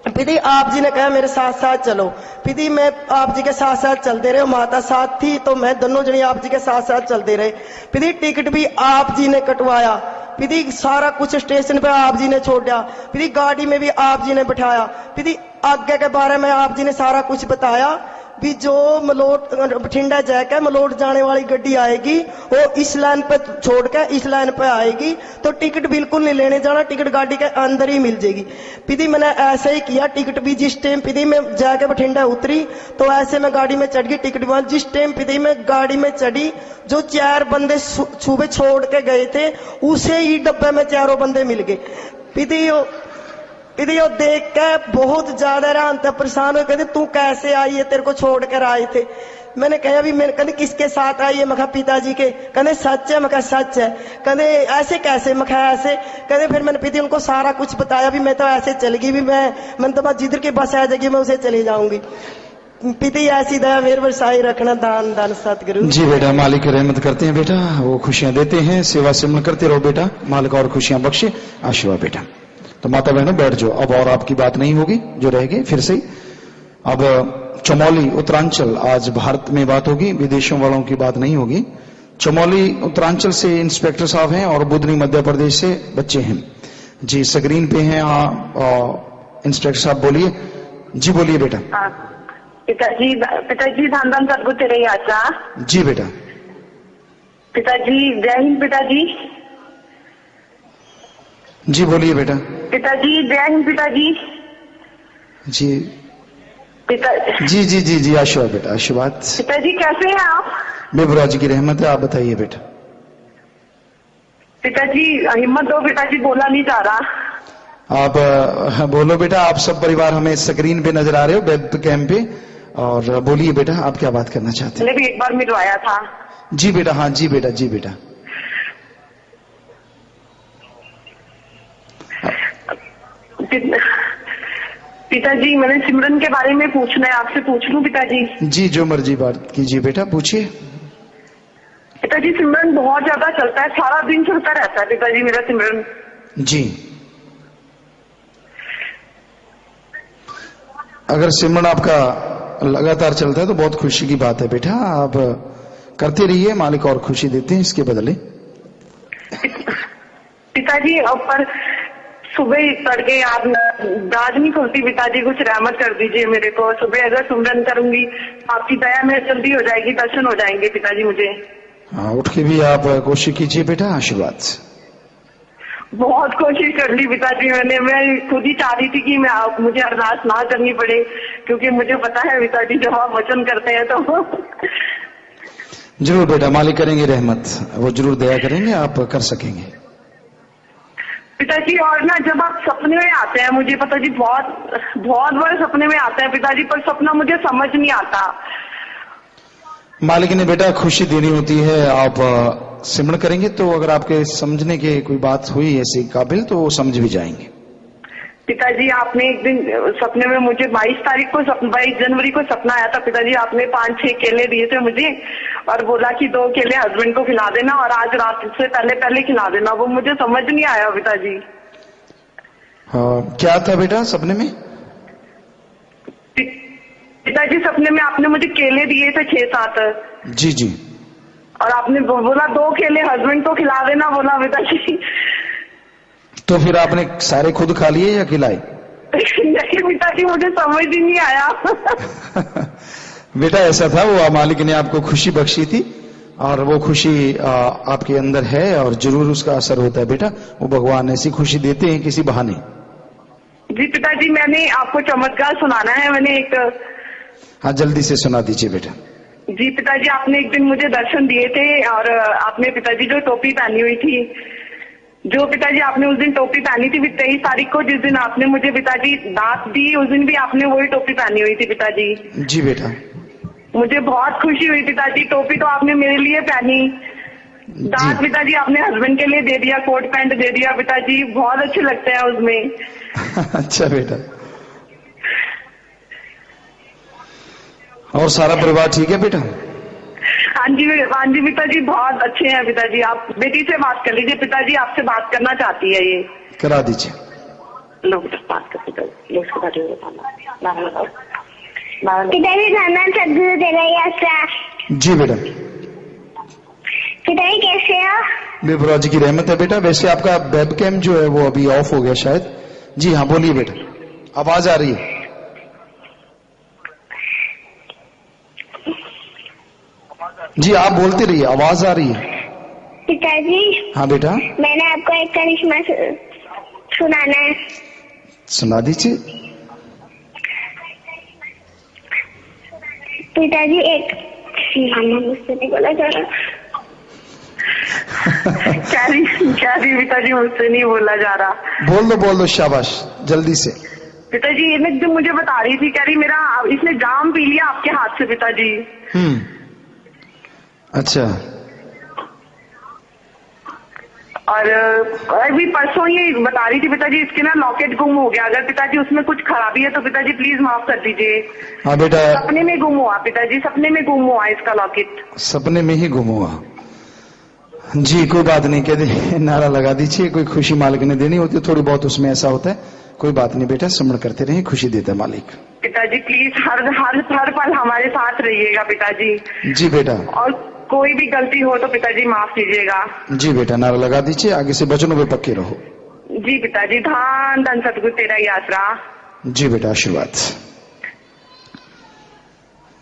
पिता आप जी ने कहा मेरे साथ साथ चलो। पिता मैं आप जी के साथ साथ चलते रहे, माता साथ थी तो मैं दोनों जने आप जी के साथ साथ चलते रहे। पिता टिकट भी आप जी ने कटवाया। पिता सारा कुछ स्टेशन पे आप जी ने छोड़ा। पिता गाड़ी में भी आप जी ने बिठाया। पिता आगे के बारे में आप जी ने सारा कुछ बताया भी जो मलोट बठिंडा जाकर मलोट जाने वाली गड्डी आएगी वो इस लाइन पे छोड़ के इस लाइन पे आएगी तो टिकट बिल्कुल नहीं लेने जाना, टिकट गाड़ी के अंदर ही मिल जाएगी। पिता मैंने ऐसे ही किया। टिकट भी जिस टाइम पिता में जाके बठिंडा उतरी तो ऐसे में गाड़ी में चढ़ गई टिकट वाल। जिस टाइम पिता में गाड़ी में चढ़ी जो 4 बंदे सुबह छोड़ के गए थे उसे ही डब्बे में 4 बंदे मिल गए। पिता देख के बहुत ज्यादा हैरान था, परेशान हो, कहते तू कैसे आई है, तेरे को छोड़ कर आए थे। मैंने कहा भी मैं कहते किसके साथ आई है? मैं कहा पिताजी के। कहते सच है? मैं कहा सच है। कहते ऐसे कैसे? मैं कहा ऐसे। कहते फिर मैंने पीती उनको सारा कुछ बताया भी मैं तो ऐसे चली गई भी मैंने तो बस जिधर की बस आ जाएगी मैं उसे चली जाऊंगी। पिता ऐसी दया मेरे बरसाई रखना दान दान सतगुरु। जी बेटा, मालिक रहमत करते हैं बेटा, वो खुशियां देते हैं। सेवा सिमरन करते रहो बेटा, मालिक और खुशियां बख्शे। आशीर्वाद बेटा। तो माता बहनों बैठ जाओ, अब और आपकी बात नहीं होगी जो रह गई फिर से। अब चमोली उत्तरांचल, आज भारत में बात होगी, विदेशों वालों की बात नहीं होगी। चमोली उत्तरांचल से इंस्पेक्टर साहब हैं और बुधनी मध्य प्रदेश से बच्चे हैं जी। स्क्रीन पे हैं इंस्पेक्टर साहब, बोलिए जी। बोलिए बेटा। पिताजी धन धन सद्गुरु तेरे आशा। जी बेटा। पिताजी जय हिंद। पिताजी जी बोलिए बेटा। पिताजी जय हिंद। पिताजी जी जी जी जी जी। आशीर्वाद बेटा, आशीर्वाद। पिताजी कैसे हैं आप? बेबुरा जी की रहमत है, आप बताइए बेटा। पिताजी हिम्मत दो पिताजी, बोला नहीं जा रहा। आप बोलो बेटा। आप सब परिवार हमें स्क्रीन पे नजर आ रहे हो, वेब कैम पे। और बोलिए बेटा, आप क्या बात करना चाहते हैं? मैंने भी एक बार मिलवाया था। जी बेटा। हाँ जी बेटा, जी बेटा। पिताजी मैंने सिमरन के बारे में पूछना है आपसे, पूछ लूं पिताजी? जी जो मर्जी बात कीजिए बेटा, पूछिए। पिताजी सिमरन बहुत ज्यादा चलता है, सारा दिन चलता रहता है पिताजी मेरा सिमरन। जी, अगर सिमरन आपका लगातार चलता है तो बहुत खुशी की बात है बेटा। आप करते रहिए, मालिक और खुशी देते हैं इसके बदले। पिताजी पर सुबह तड़के आप दाज नहीं खुलती पिताजी, कुछ रहमत कर दीजिए मेरे को। सुबह अगर सिमरन करूंगी आपकी दया में जल्दी हो जाएगी, दर्शन हो जाएंगे पिताजी मुझे। हाँ, उठ के भी आप कोशिश कीजिए बेटा। आशीर्वाद। बहुत कोशिश कर ली पिताजी मैंने, मैं खुद ही चाह रही थी कि मुझे अरदास ना करनी पड़े, क्योंकि मुझे पता है पिताजी जब आप वचन करते हैं तो जरूर बेटा, मालिक करेंगे रहमत, वो जरूर दया करेंगे, आप कर सकेंगे पिताजी। और ना जब आप सपने में आते हैं मुझे पिताजी, बहुत बार सपने में आते हैं पिताजी, पर सपना मुझे समझ नहीं आता। मालिक ने बेटा खुशी देनी होती है। आप सिमरन करेंगे तो अगर आपके समझने के कोई बात हुई ऐसी काबिल तो वो समझ भी जाएंगे। पिताजी आपने एक दिन सपने में मुझे 22 जनवरी को सपना आया था पिताजी। आपने 5-6 केले दिए थे मुझे और बोला कि 2 केले हस्बैंड को खिला देना और आज रात से पहले खिला देना। वो मुझे समझ नहीं आया पिताजी। क्या था बेटा सपने में? पिताजी सपने में आपने मुझे केले दिए थे 6-7। जी जी। और आपने बोला 2 केले हस्बैंड को खिला देना बोला पिताजी। तो फिर आपने सारे खुद खा लिए या खिलाए? नहीं पिताजी, मुझे समझ ही नहीं आया। बेटा ऐसा था, वो मालिक ने आपको खुशी बख्शी थी और वो खुशी आपके अंदर है और जरूर उसका असर होता है बेटा। वो भगवान ऐसी खुशी देते हैं किसी बहाने। जी पिताजी, मैंने आपको चमत्कार सुनाना है। मैंने एक हाँ जल्दी से सुना दीजिए बेटा। जी पिताजी, आपने एक दिन मुझे दर्शन दिए थे और आपने पिताजी जो टोपी पहनी हुई थी, जो पिताजी आपने उस दिन टोपी पहनी थी 23 तारीख को, जिस दिन आपने मुझे पिताजी दात दी, उस दिन भी आपने वही टोपी पहनी हुई थी पिताजी। जी बेटा। मुझे बहुत खुशी हुई पिताजी। टोपी तो आपने मेरे लिए पहनी, दात पिताजी आपने हस्बैंड के लिए दे दिया, कोट पैंट दे दिया पिताजी, बहुत अच्छे लगते हैं उसमें। अच्छा बेटा। और सारा परिवार ठीक है बेटा? हाँ जी पिताजी, बहुत अच्छे हैं पिताजी। आप बेटी से बात कर लीजिए पिताजी, आपसे बात करना चाहती है ये। करा दीजिए। लोग बात कर पिताजी, लोग से बात बताओ। पिताजी धन्यवाद सद्गुरु तेरा आशा। जी बेटा। पिताजी कैसे हो? बेबुरा जी की रहमत है बेटा। वैसे आपका वेब कैम जो है वो अभी ऑफ हो गया शायद। जी हाँ बोलिए बेटा, आवाज आ रही है? जी आप बोलते रहिए, आवाज आ रही है। पिताजी। हाँ बेटा। मैंने आपको एक करिश्मा सुनाना है। सुना दीजिए। पिताजी एक मुझसे नहीं बोला जा रहा। क्या पिताजी, मुझसे नहीं बोला जा रहा। बोल दो शाबाश, जल्दी से। पिताजी ये जो मुझे बता रही थी, कह रही मेरा इसने जाम पी लिया आपके हाथ से पिताजी। अच्छा। और अभी परसों ये बता रही थी पिताजी इसके ना लॉकेट गुम हो गया, अगर पिताजी उसमें कुछ खराबी है तो पिताजी प्लीज माफ कर दीजिए। हाँ बेटा। सपने में गुम हुआ पिताजी, सपने में गुम हुआ इसका लॉकेट। सपने में ही गुम हुआ? जी कोई बात नहीं, कह दे नारा लगा दीजिए, कोई खुशी मालिक ने देनी होती है, थोड़ी बहुत उसमें ऐसा होता है, कोई बात नहीं बेटा, स्मरण करते रहिए, खुशी देता है मालिक। पिताजी प्लीज हर पल हमारे साथ रहिएगा पिताजी। जी बेटा। और कोई भी गलती हो तो पिताजी माफ कीजिएगा। जी बेटा, नारा लगा दीजिए, आगे से वचनों पे पक्के रहो। जी पिताजी, धन धन सतगुरु तेरा ही आसरा। जी बेटा, आशीर्वाद।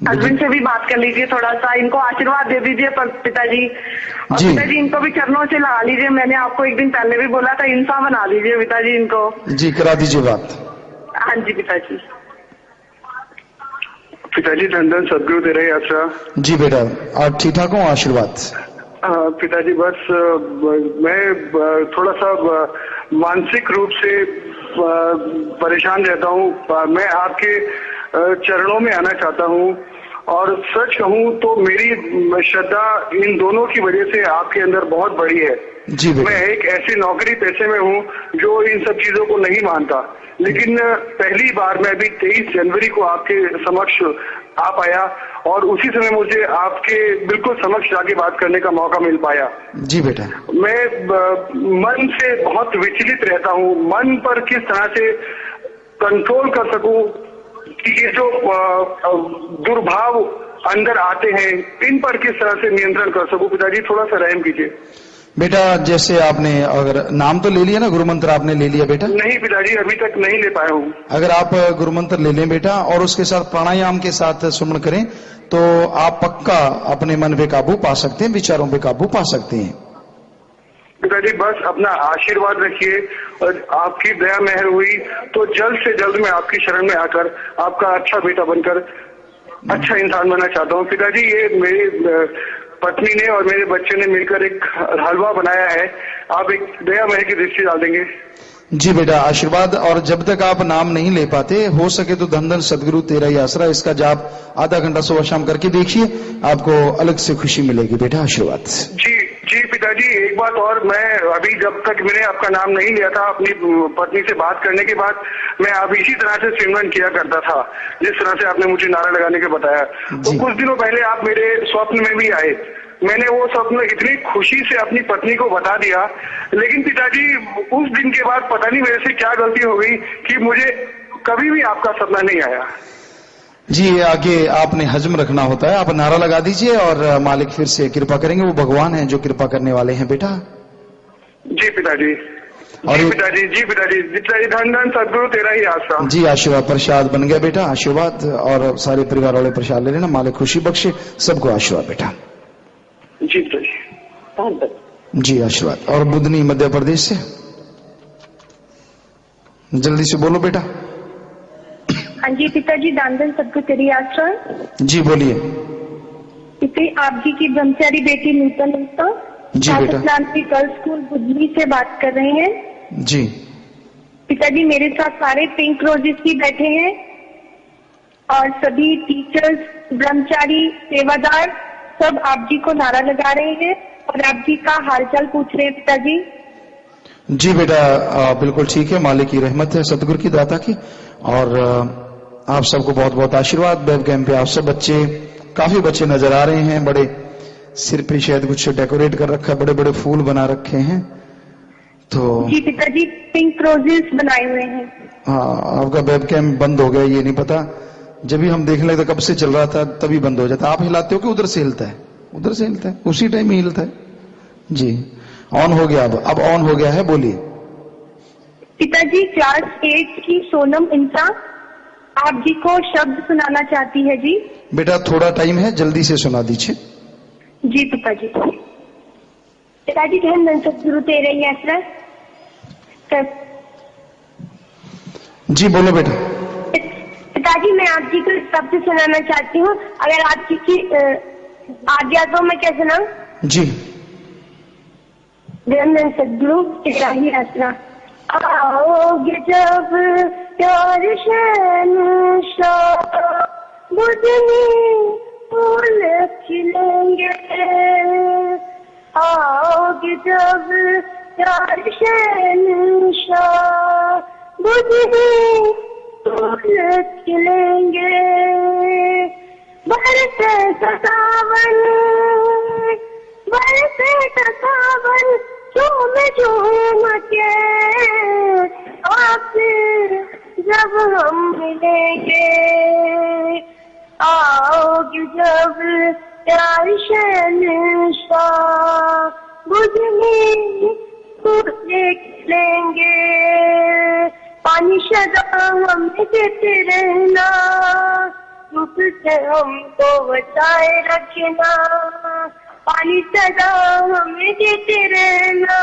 हस्बैंड से भी बात कर लीजिए, थोड़ा सा इनको आशीर्वाद दे दीजिए पिताजी। और पिताजी इनको भी चरणों से लगा लीजिए, मैंने आपको एक दिन पहले भी बोला था, इंसान बना दीजिए पिताजी इनको। जी करा दीजिए बात। हाँ जी पिताजी। पिताजी धन धन सदगुरु तेरा ही आसरा। जी बेटा, आप ठीक ठाक हो? आशीर्वाद। पिताजी बस मैं थोड़ा सा मानसिक रूप से परेशान रहता हूँ, मैं आपके चरणों में आना चाहता हूँ, और सच कहूँ तो मेरी श्रद्धा इन दोनों की वजह से आपके अंदर बहुत बड़ी है। जी मैं एक ऐसी नौकरी पेशे में हूँ जो इन सब चीजों को नहीं मानता, लेकिन पहली बार मैं अभी 23 जनवरी को आपके समक्ष आ पाया, और उसी समय मुझे आपके बिल्कुल समक्ष जाके बात करने का मौका मिल पाया। जी बेटा। मैं मन से बहुत विचलित रहता हूँ, मन पर किस तरह से कंट्रोल कर सकूं कि ये जो दुर्भाव अंदर आते हैं इन पर किस तरह से नियंत्रण कर सकूं। पिताजी थोड़ा सा रहम कीजिए। बेटा, जैसे आपने अगर नाम तो ले लिया ना, गुरु मंत्र आपने ले लिया बेटा? नहीं पिताजी, अभी तक नहीं ले पाया हूँ। अगर आप गुरु मंत्र ले लें बेटा, और उसके साथ प्राणायाम के साथ सुमन करें, तो आप पक्का अपने मन पे काबू पा सकते हैं, विचारों पे काबू पा सकते हैं। पिताजी बस अपना आशीर्वाद रखिए, और आपकी दया मेहर हुई तो जल्द से जल्द मैं आपकी शरण में आकर आपका अच्छा बेटा बनकर अच्छा इंसान बनना चाहता हूँ। पिताजी, ये मेरी पत्नी ने और मेरे बच्चे ने मिलकर एक हलवा बनाया है, आप एक दया मेहर की दृष्टि डाल देंगे? जी बेटा, आशीर्वाद। और जब तक आप नाम नहीं ले पाते, हो सके तो धन धन सदगुरु तेरा ही आसरा, इसका जाप आधा घंटा सुबह शाम करके देखिए, आपको अलग से खुशी मिलेगी बेटा। आशीर्वाद। जी पिताजी, एक बात और, मैं अभी जब तक मैंने आपका नाम नहीं लिया था, अपनी पत्नी से बात करने के बाद मैं अब इसी तरह से सिमरन किया करता था, जिस तरह से आपने मुझे नारा लगाने के बताया। तो कुछ दिनों पहले आप मेरे स्वप्न में भी आए, मैंने वो स्वप्न इतनी खुशी से अपनी पत्नी को बता दिया, लेकिन पिताजी उस दिन के बाद पता नहीं मेरे से क्या गलती हो गई कि मुझे कभी भी आपका सपना नहीं आया। जी, आगे आपने हजम रखना होता है, आप नारा लगा दीजिए और मालिक फिर से कृपा करेंगे, वो भगवान हैं जो कृपा करने वाले हैं बेटा। जी पिताजी। और जी पिताजी, धन धन सदगुरु तेरा ही आसरा। जी, आशीर्वाद। प्रसाद बन गया बेटा, आशीर्वाद, और सारे परिवार वाले प्रसाद ले लेना, मालिक खुशी बख्शे सबको, आशीर्वाद बेटा। जी पिताजी। जी आशीर्वाद। और बुधनी मध्य प्रदेश से, जल्दी से बोलो बेटा। हाँ जी पिताजी, दान धन सदगुरु तेरी आसरा। जी बोलिए। पिताजी, आप जी की ब्रह्मचारी बेटी नूतन गुप्ता जी बेटा गर्ल्स स्कूल बुधनी से बात कर रहे हैं। जी पिताजी, मेरे साथ सारे पिंक रोजेस भी बैठे हैं, और सभी टीचर्स, ब्रह्मचारी, सेवादार सब आप जी को नारा लगा रहे हैं और आप जी का हालचाल पूछ रहे हैं पिताजी। जी बेटा, बिल्कुल ठीक है, मालिक की रहमत है, सतगुरु की दाता की, और आप सबको बहुत बहुत आशीर्वाद। वेब कैंप पे आप सब बच्चे, काफी बच्चे नजर आ रहे हैं, बड़े सिर पे शायद कुछ डेकोरेट कर रखा है, बड़े बड़े फूल बना रखे हैं। तो जी पिताजी, पिंक रोजेस बनाए हुए हैं। हाँ, आपका वेब कैंप बंद हो गया ये नहीं पता, जब भी हम देखने लगते कब से चल रहा था तभी बंद हो जाता। आप हिलाते हो कि उधर से हिलता है? उधर से हिलता है, उसी टाइम ही हिलता है। जी ऑन हो गया, अब ऑन हो गया है, बोलिए। पिताजी, क्लास 8 की सोनम इंसा आप जी को शब्द सुनाना चाहती है जी। बेटा थोड़ा टाइम है, जल्दी से सुना दीजिए। जी पिताजी। पिताजी, धन धन सदगुरु तेरे ही आसरा। जी बोलो बेटा। पिताजी, मैं आप जी को शब्द सुनाना चाहती हूँ, अगर आप जी की आज्ञा तो मैं क्या सुनाऊं? जी। धन धन सदगुरु तेरा ही आसरा। आओगे जब प्यार शहंशाह बुधनी फूल खिलेंगे, आओगे जब प्यार शहंशाह, बुझे फूल खिलेंगे। बरसे सावन, बरसे सावन, झूम झूम के आपसे जब हम मिलेंगे, आओगे जब प्यार शहंशाह, बुझने फूले खिलेंगे। पानी सदा हमें देते रहना, धूप से हमको बचाए रखना। पानी सदा हमें देते रहना,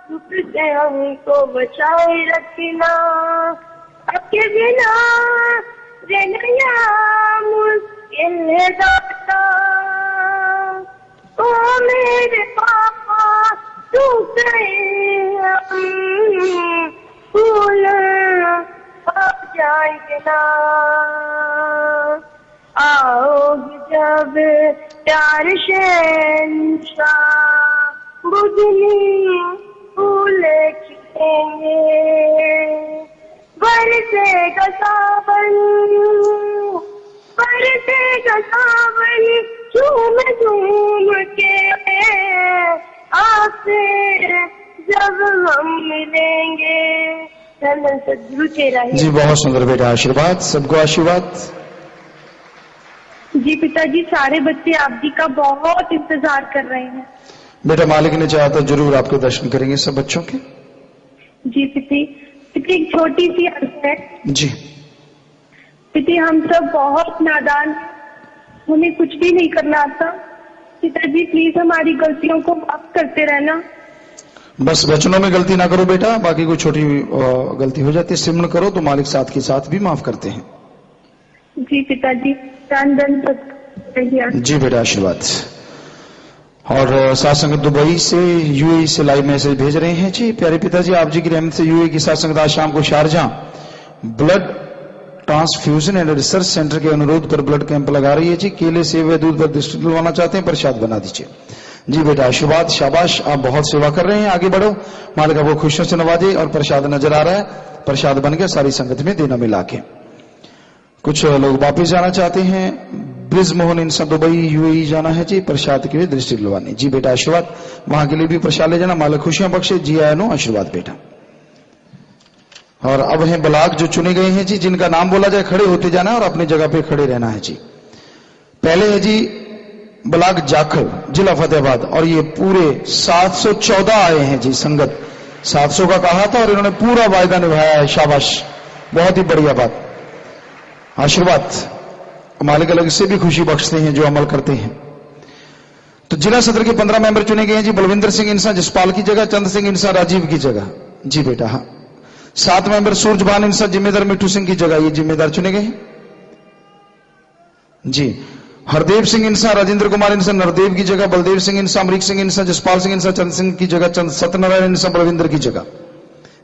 धूप से हमको बचाए रखना। आपके बिना रहना मुश्किल है दाता, ओ मेरे पापा तू गए हम फूल अब जाएंगे ना। आओगे जब प्यार शहंशाह, बुझनी फूल खिलेंगे। बरसेगा सावन, बरसेगा सावन, झूम झूम के आपसे जब हम मिलेंगे। सदगुरु तेरा ही। जी बहुत सुंदर बेटा, आशीर्वाद, सबको आशीर्वाद। जी पिताजी, सारे बच्चे आप जी का बहुत इंतजार कर रहे हैं। बेटा मालिक ने चाहा तो जरूर आपके दर्शन करेंगे सब बच्चों के। जी पिता, एक छोटी सी अर्ज है। जी पिता, हम सब बहुत नादान, हमें कुछ भी नहीं करना आता। पिताजी प्लीज हमारी गलतियों को माफ करते रहना। बस वचनों में गलती ना करो बेटा, बाकी कोई छोटी गलती हो जाती है सिमरण करो तो मालिक साथ के साथ भी माफ करते हैं। जी पिताजी, जी बेटा आशीर्वाद। और साथ संगत दुबई से, यूएई से लाइव मैसेज भेज रहे हैं। जी प्यारे पिताजी, आप जी की रहमत से यूएई की साथ संगत आज शाम को Sharjah blood transfusion and research centre के अनुरोध पर ब्लड कैंप लगा रही है। जी केले सेब व दूध पर दृष्टि दिलवाना चाहते हैं, प्रसाद बना दीजिए। जी बेटा आशीर्वाद, शाबाश, आप बहुत सेवा कर रहे हैं, आगे बढ़ो, मालिक आपको खुशियों से नवाजे। और प्रसाद नजर आ रहा है, प्रसाद बन गया, सारी संगत में देना मिला के। कुछ लोग वापिस जाना चाहते हैं, ब्रिज मोहन इंसान दुबई यूएई जाना है जी, प्रसाद के लिए दृष्टि दिलवानी। जी बेटा आशीर्वाद, वहां के लिए भी प्रसाद ले जाना, मालिक खुशियां बख्शे। जी आया नो आशीर्वाद बेटा। और अब हैं ब्लॉक जो चुने गए हैं जी, जिनका नाम बोला जाए खड़े होते जाना और अपनी जगह पे खड़े रहना है जी। पहले है जी ब्लॉक जाखल, जिला फतेहाबाद, और ये पूरे 714 आए हैं जी। संगत 700 का कहा था और इन्होंने पूरा वायदा निभाया है, शाबाश, बहुत ही बढ़िया बात, आशीर्वाद। मालिक अलग से भी खुशी बख्शते हैं जो अमल करते हैं। तो जिला सदर के 15 मेंबर चुने गए हैं जी। बलविंदर सिंह इंसान जसपाल की जगह, चंद सिंह इंसान राजीव की जगह। जी बेटा हाँ। 7 मेंबर सूरजभान इंसान जिम्मेदार मिट्टू सिंह की जगह, ये जिम्मेदार चुने गए हैं जी। हरदेव सिंह इंसान राजेंद्र कुमार इंसान नरदेव की जगह, बलदेव सिंह इंसान, अमरीक सिंह इंसान, जसपाल सिंह इंसान चंद सिंह की जगह, चंद सत्यनारायण इंसान बलविंदर की जगह।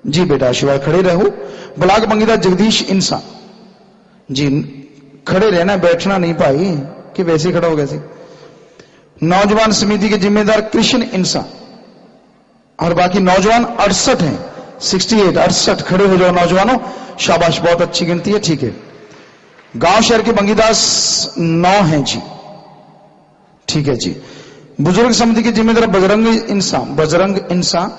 जी बेटा आशीर्वाद, खड़े रहो। ब्लॉक बंगीदा जगदीश इंसान जी, खड़े रहना, बैठना नहीं पाई कि वैसे खड़ा हो गया। नौजवान समिति के जिम्मेदार कृष्ण इंसान, और बाकी नौजवान 68 हैं, 68 खड़े हो जाओ नौजवानों, शाबाश, बहुत अच्छी गिनती है, ठीक है। गांव शहर के बंगीदास 9 हैं जी, ठीक है जी। बुजुर्ग समिति के जिम्मेदार बजरंग इंसान,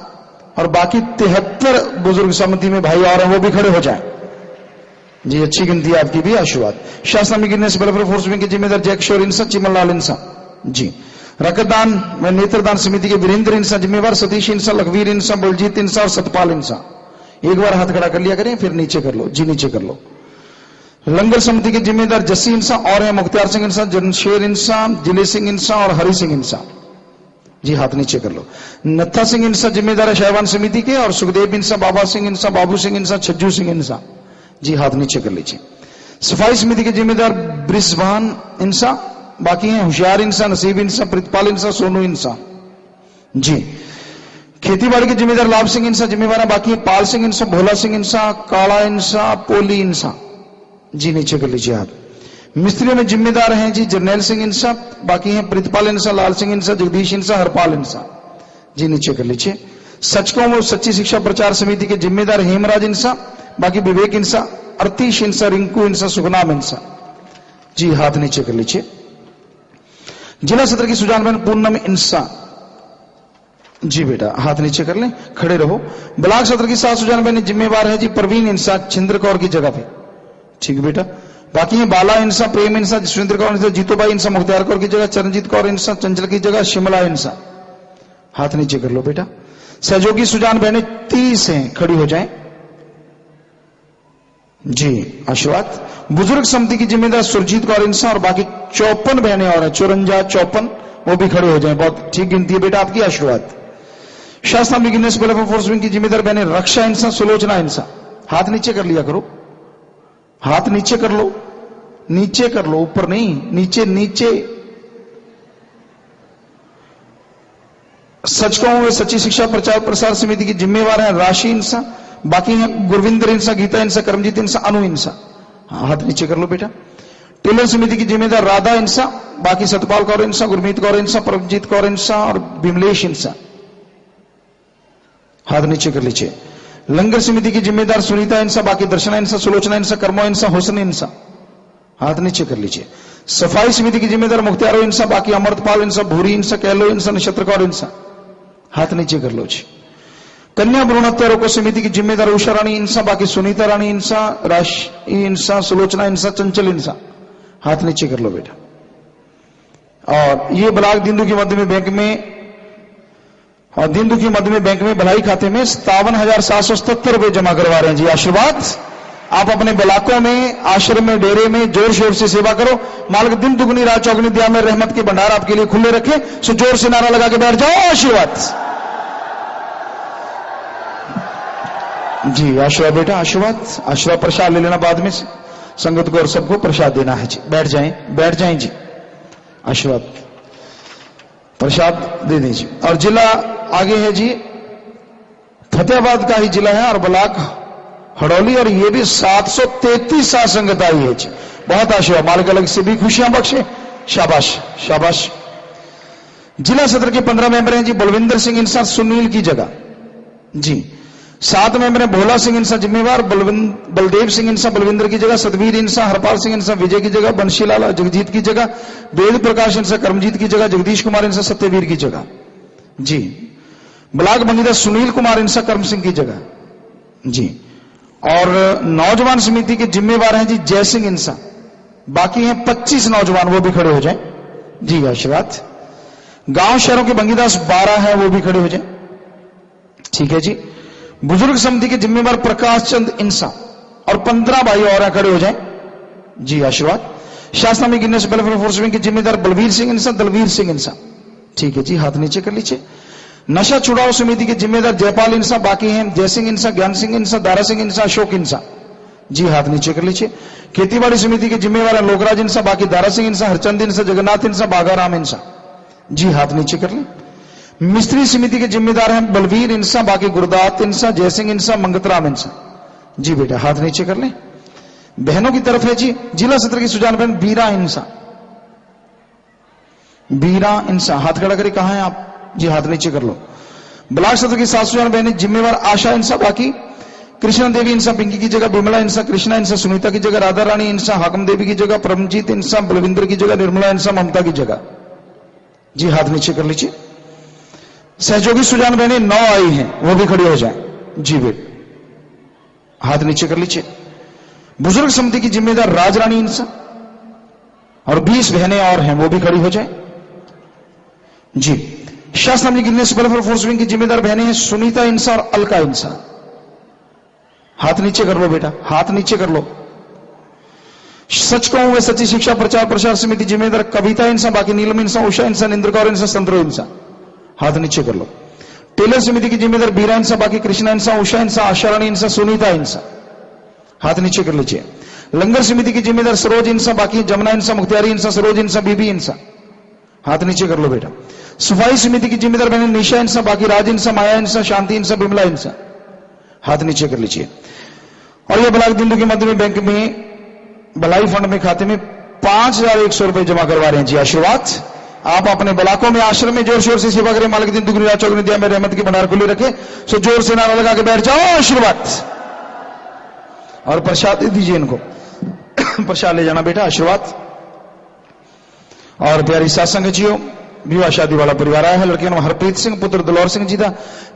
और बाकी 73 बुजुर्ग समिति में भाई और वो भी खड़े हो जाएं जी, अच्छी गिनती है आपकी भी, आशीर्वाद। शासन गिरनेस वेलफेयर फोर्स विंग के जिम्मेदार जय किशोर इंसान, चिमनलाल इंसान जी। रक्तदान व नेत्रदान समिति के वीरेंद्र इंसान जिम्मेवार, सतीश इंसान, लखवीर इंसान, बलजीत इंसान और सतपाल इंसान। एक बार हाथ खड़ा कर लिया करें, फिर नीचे कर लो जी, नीचे कर लो। लंगर समिति के जिम्मेदार जस्सी इंसान और है मुख्तियार सिंह इंसान, जनशेर इंसान, जिले सिंह इंसान और हरि सिंह इंसान जी, हाथ नीचे कर लो। नत्था सिंह इंसान जिम्मेदार है शहवान समिति के, और सुखदेव इंसान, बाबा सिंह इंसान, बाबू सिंह इंसान, छज्जू सिंह इंसान जी, हाथ नीचे कर लीजिए। सफाई समिति के जिम्मेदार ब्रिजभान इंसान, बाकी हैं होशियार इंसान, नसीब इंसान, प्रितपाल इंसान, सोनू इंसान जी। खेतीबाड़ी के जिम्मेदार लाभ सिंह इंसान जिम्मेवार है, बाकी पाल सिंह इंसान, भोला सिंह इंसान, काला इंसान, पोली इंसान जी, नीचे कर लीजिए हाथ। मिस्त्रियों में जिम्मेदार हैं जी जरनैल सिंह इंसा, बाकी हैं प्रीतपाल इंसा, लाल सिंह इंसा, जगदीश इंसा, हरपाल इंसा। जी नीचे कर लीजिए। सचकों व सच्ची शिक्षा प्रचार समिति के जिम्मेदार हेमराज इंसा, बाकी विवेक इंसा, अरतीश इंसा, रिंकू इंसा, सुखनाम इंसा। जी हाथ नीचे कर लीजिए। जिला सत्र की सुजान बहन पूनम इंसा। जी बेटा हाथ नीचे कर लें, खड़े रहो। ब्लॉक सत्र की 7 सुजान बहन जिम्मेवार है जी प्रवीण इंसा, छिंद्र कौर की जगह पे। ठीक बेटा। बाकी है बाला इंसा, प्रेम इंसा, सुरेंद्र कौर इंसा, जीतूबाई इंसा मुख्तियार कौर की जगह, चरणजीत कौर इंसा, चंचल की जगह शिमला इंसा। हाथ नीचे कर लो बेटा। सहयोगी सुजान बहने 30 हैं, खड़ी हो जाएं। जी आशीर्वाद। बुजुर्ग समिति की जिम्मेदार सुरजीत कौर इंसा और बाकी 54 बहनें और हैं, 54 वो भी खड़े हो जाएं। बहुत ठीक गिनती है बेटा आपकी, आशीर्वाद। शास्त्रा बिगिनर्स वेलफेयर फोर्स विंग की जिम्मेदार बहनें रक्षा इंसा, सुलोचना इंसा। हाथ नीचे कर लिया करो, हाथ नीचे कर लो, नीचे कर लो, ऊपर नहीं, नीचे नीचे। सचकों व सच्ची शिक्षा प्रचार प्रसार समिति की जिम्मेवार है राशि इंसा, बाकी हैं गुरविंदर इंसा, गीता इंसा, करमजीत इंसा, अनु इंसा। हाथ नीचे कर लो बेटा। टेलर समिति की जिम्मेदार राधा इंसा, बाकी सतपाल कौर इंसा, गुरमीत कौर इंसा, परमजीत कौर इंसा और विमलेश इंसा। हाथ नीचे कर लीजिए। लंगर समिति की जिम्मेदार सुनीता इंसा, बाकी दर्शना इंसा, सुलोचना इंसा, कर्मो इंसा, हुसन इंसा। हाथ नीचे कर लीजिए। सफाई समिति की जिम्मेदार मुख्तियारो इंसा, बाकी अमृतपाल इंसा, भूरी इंसा, कैलो इंसा, नक्षत्र कौर इंसा। हाथ नीचे कर लो जी। कन्या भ्रूण हत्या रोको समिति की जिम्मेदार उषा रानी इंसा, बाकी सुनीता रानी इंसा, राशि इंसा, सुलोचना इंसा, चंचल इंसा। हाथ नीचे कर लो बेटा। और ये ब्लॉक दीन दुखी मध्य में बैंक में और दीन दुखी मध्य में बैंक में भलाई खाते में 57,777 रुपए जमा करवा रहे हैं जी, आशीर्वाद। आप अपने ब्लॉकों में, आश्रम में, डेरे में जोर शोर से सेवा करो। मालिक दिन दुगनी रात चौगनी दिया में रहमत के भंडार आपके लिए खुले रखे। सो जोर से नारा लगा के बैठ जाओ, आशीर्वाद जी। आशीर्वाद बेटा, आशीर्वाद। आशीर्वाद प्रसाद ले लेना बाद में, संगत को और सबको प्रसाद देना है जी। बैठ जाएं, बैठ जाएं जी। आशीर्वाद प्रसाद दे दीजिए। और जिला आगे है जी फतेहाबाद का ही जिला है और ब्लॉक हड़ौली, और ये भी 733 सात संगत आई है जी। बहुत आशीर्वाद, मालिक अलग से भी खुशियां बख्शे। शाबाश शाबाश। जिला सत्र के 15 मेंबर हैं जी बलविंदर सिंह इंसा, सुनील की जगह जी। 7 मेंबर हैं भोला सिंह इंसा जिम्मेवार, बलदेव सिंह इंसा बलविंदर की जगह, सतवीर इंसा, हरपाल सिंह इंसा विजय की जगह, बंशीलाल जगजीत की जगह, वेद प्रकाश इंसा करमजीत की जगह, जगदीश कुमार इंसा सत्यवीर की जगह जी। ब्लॉक बंगीदा सुनील कुमार इंसा कर्म सिंह की जगह जी। और नौजवान समिति के जिम्मेवार हैं जी जय सिंह इंसा, बाकी हैं 25 नौजवान, वो भी खड़े हो जाएं जी, आशीर्वाद। गांव शहरों के बंगीदास 12 है, वो भी खड़े हो जाएं, ठीक है जी। बुजुर्ग समिति के जिम्मेवार प्रकाश चंद इंसा और 15 भाई और खड़े हो जाएं जी, आशीर्वाद। शास्त्रा में गिनेस वेलफेयर फोर्स विंग के जिम्मेदार बलवीर सिंह इंसा, दलवीर सिंह इंसा, ठीक है जी। हाथ नीचे कर लीजिए। नशा छुड़ाओ समिति के जिम्मेदार जयपाल इंसा, बाकी हैं जय सिंह इंसा, ज्ञान सिंह इंसा, दारा सिंह इंसा, अशोक इंसा जी। हाथ नीचे कर लीजिए। खेतीबाड़ी समिति के जिम्मेवार लोकराज इंसा, बाकी दारा सिंह इंसा, हरचंद इंसा, जगन्नाथ इंसा, बागाराम इंसा जी। हाथ नीचे कर लें। मिस्त्री समिति के जिम्मेदार हैं बलवीर इंसा, बाकी गुरदात इंसा, जयसिंह इंसा, मंगतराम इंसा जी बेटा। हाथ नीचे कर लें। बहनों की तरफ है जी जिला सत्र की सुजान बहन बीरा इंसा, बीरा इंसा। हाथ खड़ा करें, कहां हैं आप जी? हाथ नीचे कर लो। ब्लॉक सत्र की 7 सुजान बहनें जिम्मेवार आशा इंसा, बाकी कृष्णा देवी इंसा पिंकी की जगह, बिमला इंसा, कृष्णा इंसा सुनीता की जगह, राधा रानी इंसा हाकम देवी की जगह, परमजीत इंसा बलविंदर की जगह, निर्मला इंसा ममता की जगह जी। हाथ नीचे कर लीजिए। सहयोगी सुजान बहनें 9 आई हैं, वो भी खड़ी हो जाए जी बेट। हाथ नीचे कर लीजिए। बुजुर्ग समिति की जिम्मेदार राजरानी इंसा और 20 बहनें और हैं, वो भी खड़ी हो जाए जी। शास्त्र में गिनेस वेलफेयर फोर्स विंग की जिम्मेदार बहनें हैं सुनीता इंसा और अलका इंसा। हाथ नीचे कर लो बेटा, हाथ नीचे कर लो। सच कहूं वे सच्ची शिक्षा प्रचार प्रसार समिति जिम्मेदार कविता इंसा, बाकी नीलम इंसा, उषा इंसा, इंद्र कौर इंसा, संतरो इंसा। हाथ नीचे कर लो। टेलर समिति की जिम्मेदार बीरा इंसा, बाकी कृष्णा इंसा, उषा इंसा, आशारानी इंसा, सुनीता इंसा। हाथ नीचे कर लीजिए। लंगर समिति की जिम्मेदार सरोज इंसा, बाकी जमुना इंसा, मुख्तियारी इंसा, सरोज इंसा, बीबी इंसा। हाथ नीचे कर लो बेटा। सफाई समिति की जिम्मेदार बहन निशा इंसा, बाकी राज इंसा, माया इंसा, शांति इंसा, बिमला इंसा। हाथ नीचे कर लीजिए। और यह ब्लॉक दिल्ली के मध्य में बैंक में भलाई फंड में खाते में 5,100 रुपए जमा करवा रहे हैं जी। आशीर्वाद आप अपने ब्लाकों में आश्रम में जोर शोर से सेवा करें। मालिक दिन दुगनी रात चौगुनी दिया में रहमत की भंडार खुली रखे। सो जोर से नारा लगा के बैठ जाओ। आशीर्वाद और प्रसाद दीजिए इनको। प्रसाद ले जाना बेटा। आशीर्वाद। और प्यारी सासंग जियो विवाह शादी वाला परिवार आया है। लड़के का नाम हरप्रीत सिंह पुत्र दलौर सिंह जी था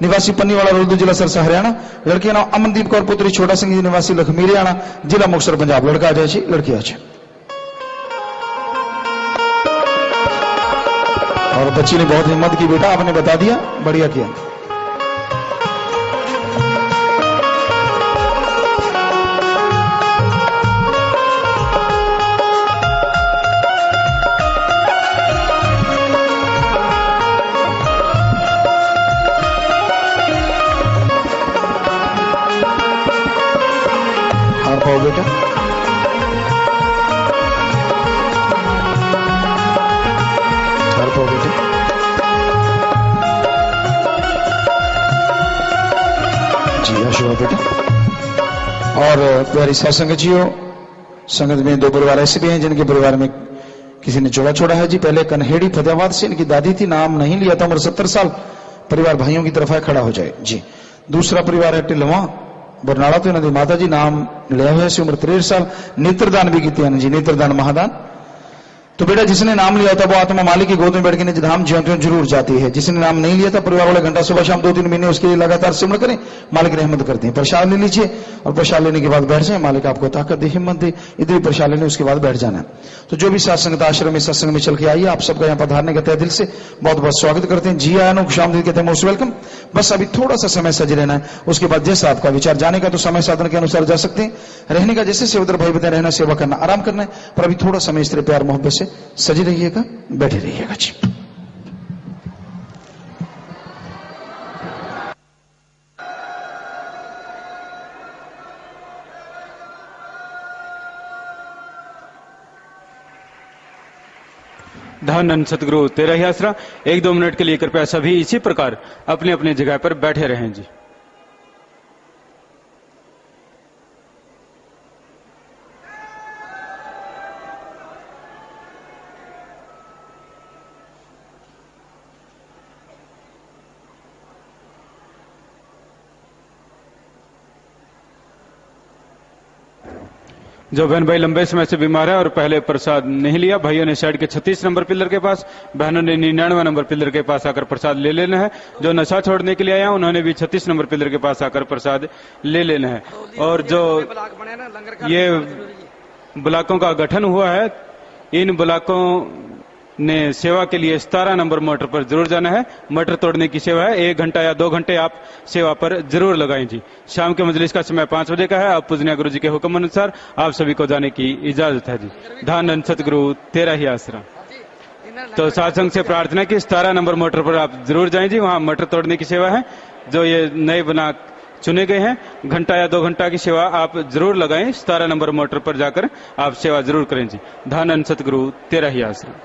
निवासी पन्नी वाला रुद्र जिला सरसा हरियाणा। लड़के का नाम अमनदीप कौर पुत्री छोटा सिंह जी निवासी लखमी हरियाणा जिला मुक्तसर पंजाब। लड़का आ जाए जी, लड़की आ जाए। और बच्ची ने बहुत हिम्मत की बेटा, आपने बता दिया, बढ़िया किया। पाओ बेटा। पाओ बेटा। जी आशीर्वाद बेटा। और प्यारी सत्संग जियो, संगत में 2 परिवार ऐसे भी हैं जिनके परिवार में किसी ने जोड़ा छोड़ा है जी। पहले कन्हेड़ी फतेहाबाद से इनकी दादी थी, नाम नहीं लिया था, उम्र 70 साल। परिवार भाइयों की तरफ है, खड़ा हो जाए जी। दूसरा परिवार है टिलवा बरनाला तो इन्होंने माता जी नाम लिया हुआ है, उम्र 63 साल। नेत्रदान भी किया जी, नेत्रदान महादान। तो बेटा जिसने नाम लिया था वो आत्मा मालिक की गोद में बैठ के निज धाम ज्यों जरूर जाती है। जिसने नाम नहीं लिया था परिवार वाले घंटा सुबह शाम 2-3 महीने उसके लिए लगातार सिमरण करें, मालिक रहमत करते हैं। प्रसाद ले लीजिए और प्रसाद लेने के बाद बैठ जाए। मालिक आपको ताकत दे, हिम्मत दे। इधर ही प्रसाद लेने उसके बाद बैठ जाना। तो जो भी सत्संग आश्रम में सत्संग में चल के आइए, आप सबका यहाँ पधारने का तहे दिल से बहुत बहुत स्वागत करते हैं। जी आया नो खुशामदीद कहते हैं, मोस्ट वेलकम। बस अभी थोड़ा सा समय सज रहना है, उसके बाद जैसा आपका विचार जाने का तो समय साधन के अनुसार जा सकते हैं। रहने का जैसे सेवदर भाई बताए, रहना सेवा करना आराम करना है, पर अभी थोड़ा समय इस तरह प्यार मोहब्बत से सजी रहिएगा, बैठे रहिएगा जी। धन सतगुरु तेरा ही आसरा। 1-2 मिनट के लिए कृपया सभी इसी प्रकार अपनी अपनी जगह पर बैठे रहें जी। जो बहन भाई लंबे समय से बीमार है और पहले प्रसाद नहीं लिया, भाइयों ने साइड के 36 नंबर पिलर के पास, बहनों ने 99 नंबर पिलर के पास आकर प्रसाद ले लेना है। जो नशा छोड़ने के लिए आया उन्होंने भी 36 नंबर पिलर के पास आकर प्रसाद ले लेना है। और जो ये ब्लॉकों का गठन हुआ है, इन ब्लॉकों ने सेवा के लिए 17 नंबर मोटर पर जरूर जाना है। मोटर तोड़ने की सेवा है, 1 घंटा या 2 घंटे आप सेवा पर जरूर लगाएं जी। शाम के मजलिस का समय 5 बजे का है। अब पूजनीय गुरु जी के हुक्म अनुसार आप सभी को जाने की इजाजत है जी। धन सतगुरु तेरा ही आसरा। तो सत्संग से प्रार्थना की 17 नंबर मोटर पर आप जरूर जाएं जी, वहां मोटर तोड़ने की सेवा है। जो ये नए बना चुने गए हैं, घंटा या 2 घंटा की सेवा आप जरूर लगाएं। 17 नंबर मोटर पर जाकर आप सेवा जरूर करें जी। धन सतगुरु तेरा ही आसरा।